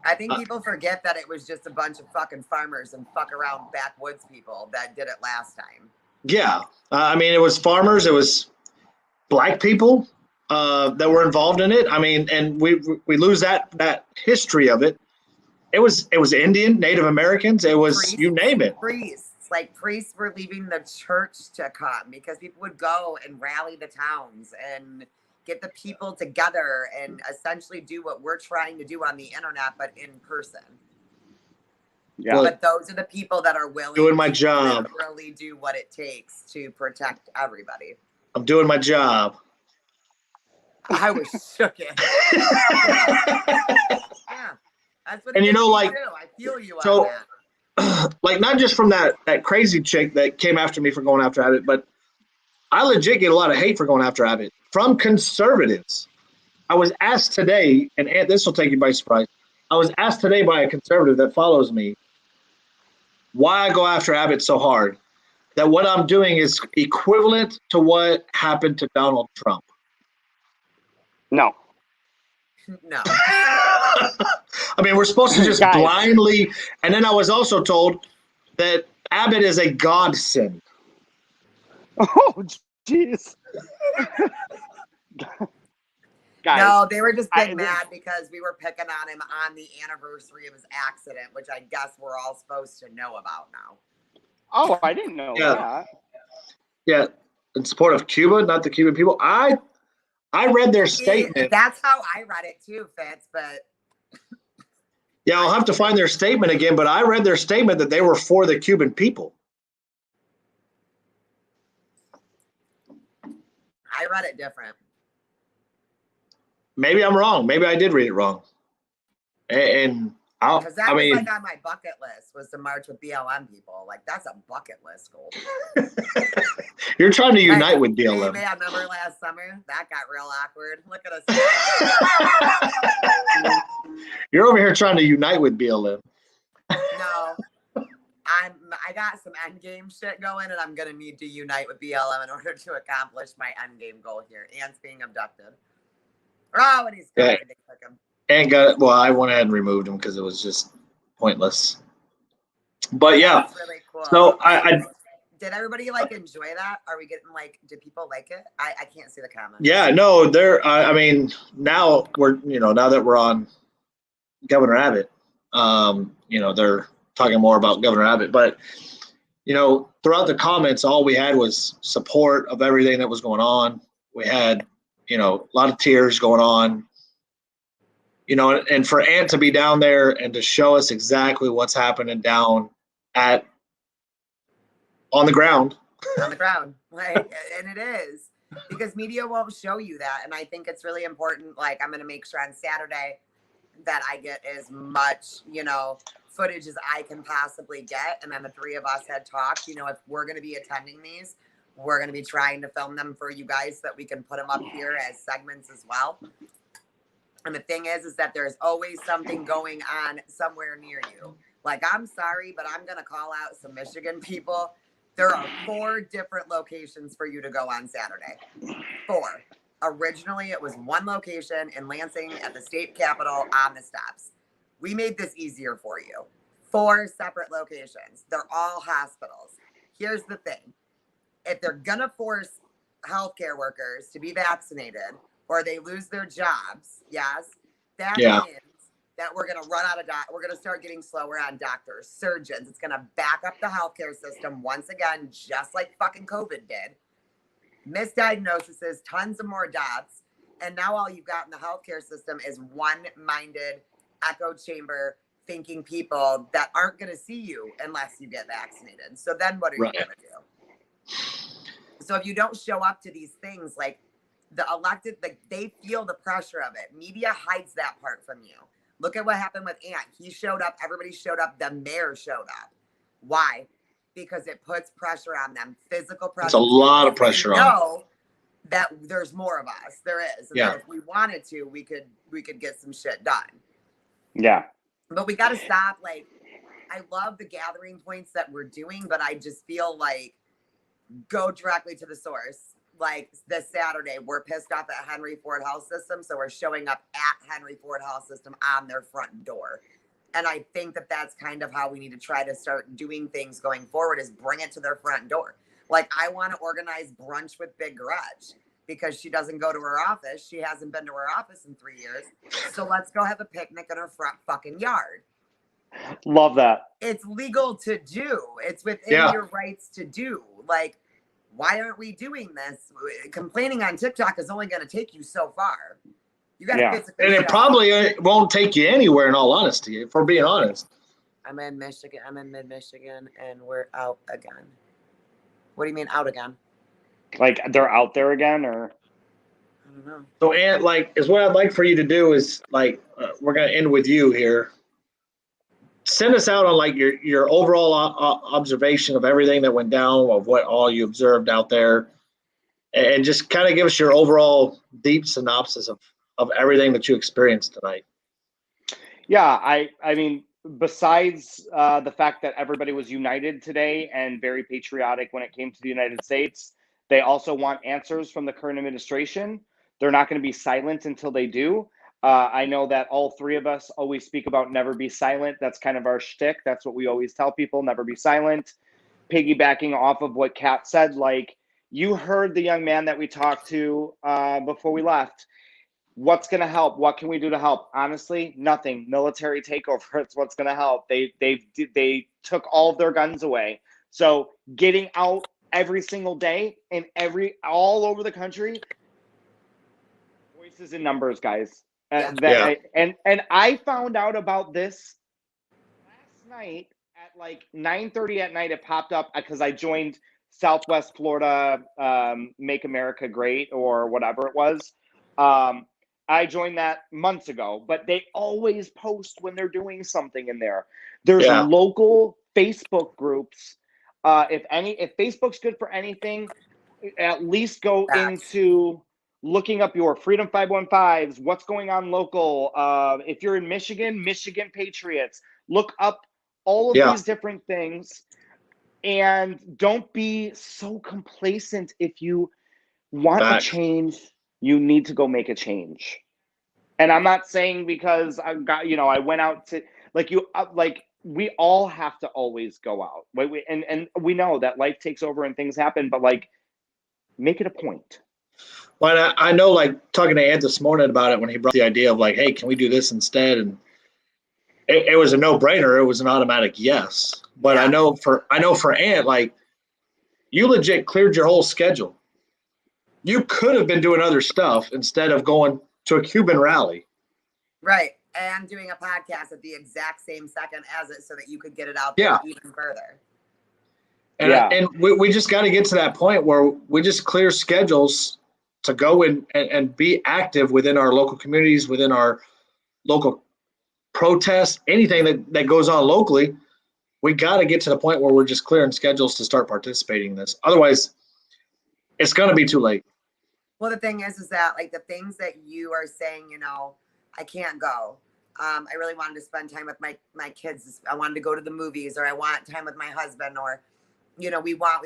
I think people forget that it was just a bunch of fucking farmers and fuck around backwoods people that did it last time. Yeah, I mean, it was farmers, it was black people. that were involved in it. I mean, and we lose that history of it. It was Indian, Native Americans. It was Priests, you name it. Priests were leaving the church to come because people would go and rally the towns and get the people together and essentially do what we're trying to do on the internet, but in person. Yeah. Well, But those are the people that are willing doing my to job. literally do what it takes to protect everybody. I'm doing my job. I was shook it. Yeah. That's what And it you is know, to like, do. I feel you so- on that. Like, not just from that crazy chick that came after me for going after Abbott, but I legit get a lot of hate for going after Abbott from conservatives. I was asked today, and this will take you by surprise. I was asked today by a conservative that follows me why I go after Abbott so hard. That what I'm doing is equivalent to what happened to Donald Trump. No. No. I mean, we're supposed to just Guys. blindly. And then I was also told that Abbott is a godsend. Oh, jeez. Guys, No, they were just I- getting mad because we were picking on him on the anniversary of his accident, which I guess we're all supposed to know about now. oh, I didn't know Yeah. that. Yeah, in support of Cuba, not the Cuban people. I read their statement. That's how I read it too, Fitz, but Yeah, I'll have to find their statement again, but I read their statement that they were for the Cuban people. I read it different. Maybe I'm wrong. Maybe I did read it wrong. And Because that I was mean, like on my bucket list was to march with BLM people. Like that's a bucket list goal. you're trying to unite Hey, with Hey, BLM. man, remember last summer? That got real awkward. Look at us. You're over here trying to unite with BLM. No. I got some end game shit going, and I'm gonna need to unite with BLM in order to accomplish my end game goal here. Ant's being abducted. Oh, and he's gone. Yeah. They took him. And got it. Well, I went ahead and removed him because it was just pointless. But yeah, That's really cool. so I Did everybody like enjoy that? Are we getting like? Did people like it? I can't see the comments. yeah, no, there. I mean, now now that we're on Governor Abbott, they're talking more about Governor Abbott. But throughout the comments, all we had was support of everything that was going on. We had a lot of tears going on. And for Ant to be down there and to show us exactly what's happening down on the ground. On the ground. Like, and it is. Because media won't show you that. And I think it's really important. Like, I'm going to make sure on Saturday that I get as much, footage as I can possibly get. And then the three of us had talked, if we're going to be attending these, we're going to be trying to film them for you guys so that we can put them up here as segments as well. And the thing is that there's always something going on somewhere near you. Like, I'm sorry, but I'm going to call out some Michigan people. There are 4 different locations for you to go on Saturday. 4. Originally, it was 1 location in Lansing at the state capitol on the steps. We made this easier for you. 4 separate locations. They're all hospitals. Here's the thing. If they're going to force healthcare workers to be vaccinated or they lose their jobs, yes, that means that we're going to run out of we're going to start getting slower on doctors, surgeons. It's going to back up the healthcare system once again, just like fucking COVID did. Misdiagnoses, tons of more deaths. And now all you've got in the healthcare system is one-minded echo chamber thinking people that aren't going to see you unless you get vaccinated. So then what are you going to do? So if you don't show up to these things, like the elected, like they feel the pressure of it. Media hides that part from you. Look at what happened with Ant. He showed up. Everybody showed up. The mayor showed up. Why? Because it puts pressure on them. Physical pressure. It's a lot of pressure on them. Know that there's more of us. There is. And that if we wanted to, we could get some shit done. Yeah. But we got to stop. Like, I love the gathering points that we're doing, but I just feel like go directly to the source. Like this Saturday, we're pissed off at Henry Ford Health System, so we're showing up at Henry Ford Health System on their front door. And I think that that's kind of how we need to try to start doing things going forward is bring it to their front door. Like I want to organize brunch with Big Garage. because she doesn't go to her office. She hasn't been to her office in 3 years. So let's go have a picnic in her front fucking yard. Love that. It's legal to do. It's within your rights to do. Like, why aren't we doing this? Complaining on TikTok is only going to take you so far. You got to physically. And it probably won't take you anywhere, in all honesty, if we're being honest. I'm in Michigan. I'm in mid-Michigan, and we're out again. What do you mean out again? Like they're out there again, or? I don't know. So, Ant, like, is what I'd like for you to do is, like, we're going to end with you here. Send us out on, like, your overall observation of everything that went down, of what all you observed out there, and just kind of give us your overall deep synopsis of everything that you experienced tonight. Yeah, I mean, besides the fact that everybody was united today and very patriotic when it came to the United States, they also want answers from the current administration. They're not going to be silent until they do. I know that all three of us always speak about never be silent. That's kind of our shtick. That's what we always tell people, never be silent. Piggybacking off of what Kat said, like, you heard the young man that we talked to before we left. What's going to help? What can we do to help? Honestly, nothing. Military takeover. It's what's going to help. They took all of their guns away. So getting out every single day and all over the country, voices and numbers, guys. And I found out about this last night at like 9:30 at night. It popped up because I joined Southwest Florida Make America Great or whatever it was. I joined that months ago, but they always post when they're doing something in there. There's local Facebook groups. If Facebook's good for anything, at least go into looking up your Freedom 515s, what's going on local. If you're in Michigan, Michigan Patriots, look up all of these different things. And don't be so complacent. If you want a change, you need to go make a change. And I'm not saying because I went out to we all have to always go out. And we know that life takes over and things happen, but like, make it a point. Well, I know, like, talking to Ant this morning about it when he brought the idea of like, hey, can we do this instead? And it was a no-brainer. It was an automatic yes. But I know for Ant, like, you legit cleared your whole schedule. You could have been doing other stuff instead of going to a Cuban rally. Right. And doing a podcast at the exact same second as it so that you could get it out there even further. And we just got to get to that point where we just clear schedules to go and be active within our local communities, within our local protests, anything that goes on locally. We got to get to the point where we're just clearing schedules to start participating in this. Otherwise, it's going to be too late. Well, the thing is that, like, the things that you are saying, I can't go. I really wanted to spend time with my kids. I wanted to go to the movies, or I want time with my husband, or, we want.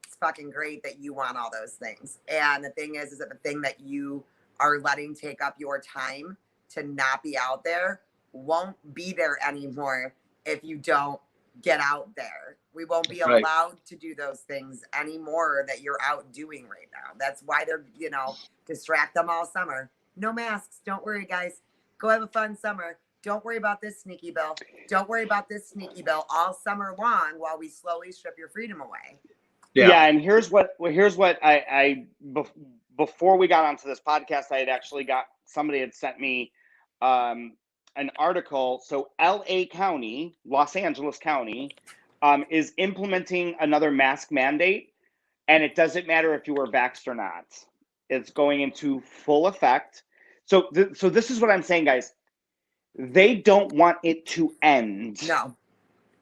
It's fucking great that you want all those things. And the thing is that the thing that you are letting take up your time to not be out there won't be there anymore if you don't get out there. We won't be allowed to do those things anymore that you're out doing right now. That's why they're, distract them all summer. No masks. Don't worry, guys. Go have a fun summer. Don't worry about this sneaky bill. Don't worry about this sneaky bill all summer long while we slowly strip your freedom away. Yeah, and here's what I before we got onto this podcast, I had actually somebody had sent me an article. So LA County, Los Angeles County, is implementing another mask mandate, and it doesn't matter if you were vaxxed or not. It's going into full effect. So this is what I'm saying, guys. They don't want it to end. No.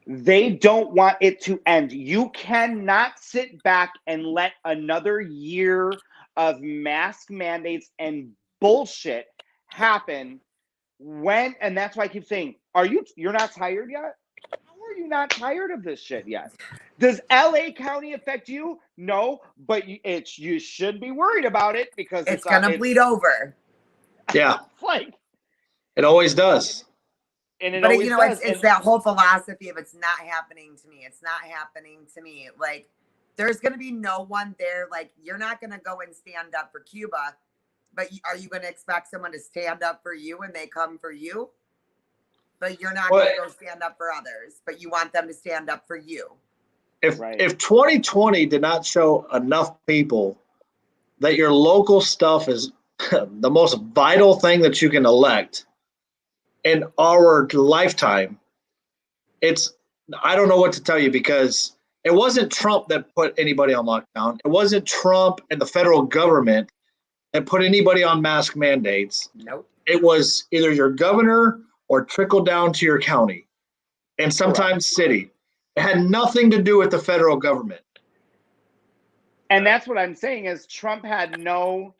They don't want it to end. You cannot sit back and let another year of mask mandates and bullshit happen and that's why I keep saying, you're not tired yet? How are you not tired of this shit yet? Does LA County affect you? No, but you should be worried about it because it's gonna bleed over. Yeah. Like, it always does. And it but always does. It's that whole philosophy of it's not happening to me. It's not happening to me. Like, there's going to be no one there. Like, you're not going to go and stand up for Cuba, but are you going to expect someone to stand up for you when they come for you? But you're not going to go stand up for others, but you want them to stand up for you. If 2020 did not show enough people that your local stuff is the most vital thing that you can elect in our lifetime, I don't know what to tell you, because it wasn't Trump that put anybody on lockdown. It wasn't Trump and the federal government that put anybody on mask mandates. Nope. It was either your governor or trickle down to your county and sometimes city. It had nothing to do with the federal government. And that's what I'm saying is Trump had no.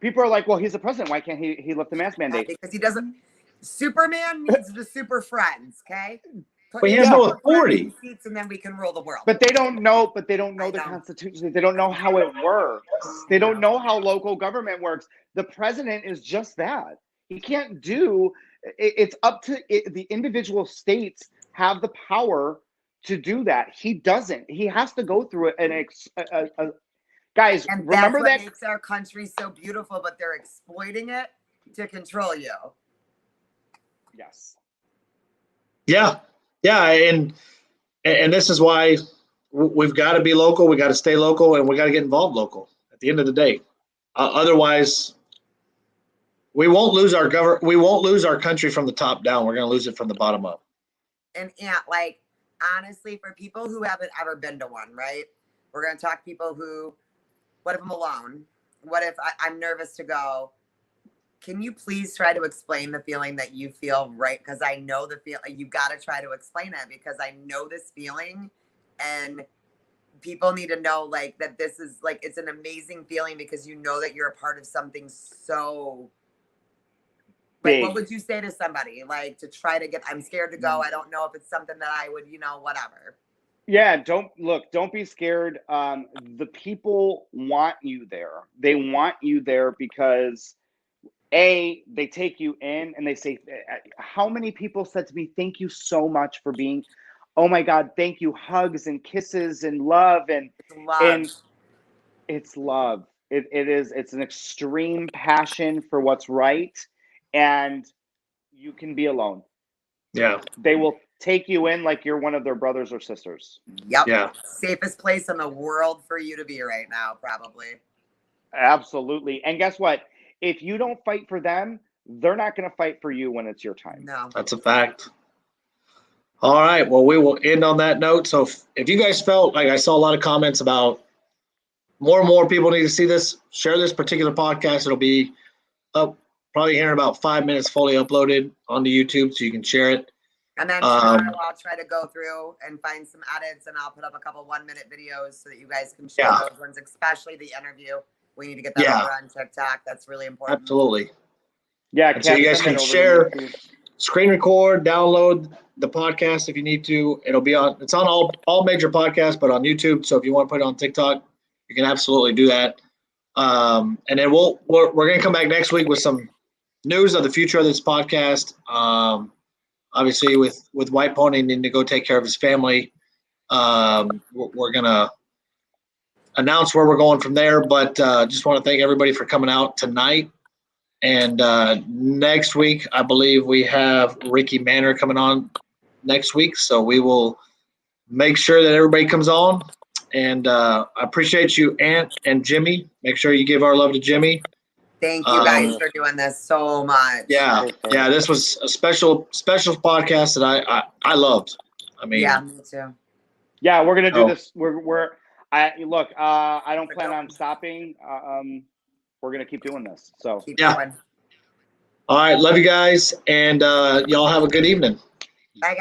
People are like, well, he's the president. Why can't he lift the mask mandate? Because he doesn't. Superman needs the super friends, okay? But he has no authority. Seats and then we can rule the world. But they don't know. But they don't know the Constitution. They don't know how it works. They don't know how local government works. The president is just that. He can't do. It's up to the individual states have the power to do that. He doesn't. He has to go through it. Guys, and remember that's what that makes our country so beautiful, but they're exploiting it to control you. Yes. Yeah. And this is why we've got to be local. We got to stay local, and we got to get involved local at the end of the day. Otherwise, we won't lose our we won't lose our country from the top down. We're going to lose it from the bottom up. And like, honestly, for people who haven't ever been to one, right? We're going to talk people who, what if I'm alone? What if I'm nervous to go? Can you please try to explain the feeling that you feel, right? Because I know the feeling. You got to try to explain it, because I know this feeling, and people need to know, like, that this is, like, it's an amazing feeling, because you know that you're a part of something so, like, what would you say to somebody, like, to try to get, I'm scared to go. I don't know if it's something that I would, whatever. Yeah, don't be scared. The people want you there. They want you there because they take you in and they say, how many people said to me, thank you so much for being, oh my God, thank you, hugs and kisses and love. And it's love. It's an extreme passion for what's right. And you can be alone. Yeah. They will take you in like you're one of their brothers or sisters. Yep. Yeah. Safest place in the world for you to be right now, probably. Absolutely. And guess what? If you don't fight for them, they're not going to fight for you when it's your time. No. That's a fact. All right. Well, we will end on that note. So if you guys felt like, I saw a lot of comments about more and more people need to see this, share this particular podcast. It'll be up probably here in about 5 minutes, fully uploaded onto YouTube, so you can share it. And then tomorrow I'll try to go through and find some edits, and I'll put up a couple 1-minute videos so that you guys can share those ones, especially the interview. We need to get that over on TikTok. That's really important. Absolutely. Yeah. And so you guys can share, screen record, download the podcast if you need to. It's on all major podcasts, but on YouTube. So if you want to put it on TikTok, you can absolutely do that. And then we're going to come back next week with some news of the future of this podcast. Obviously, with White Pony needing to go take care of his family, we're going to announce where we're going from there. But just want to thank everybody for coming out tonight. And next week, I believe we have Ricky Manor coming on next week. So we will make sure that everybody comes on. And I appreciate you, Ant and Jimmy. Make sure you give our love to Jimmy. Thank you guys for doing this so much. Yeah. This was a special podcast that I loved. I mean, yeah, me too. Yeah, we're gonna do this. I don't plan on stopping. We're gonna keep doing this. So keep going. All right, love you guys, and y'all have a good evening.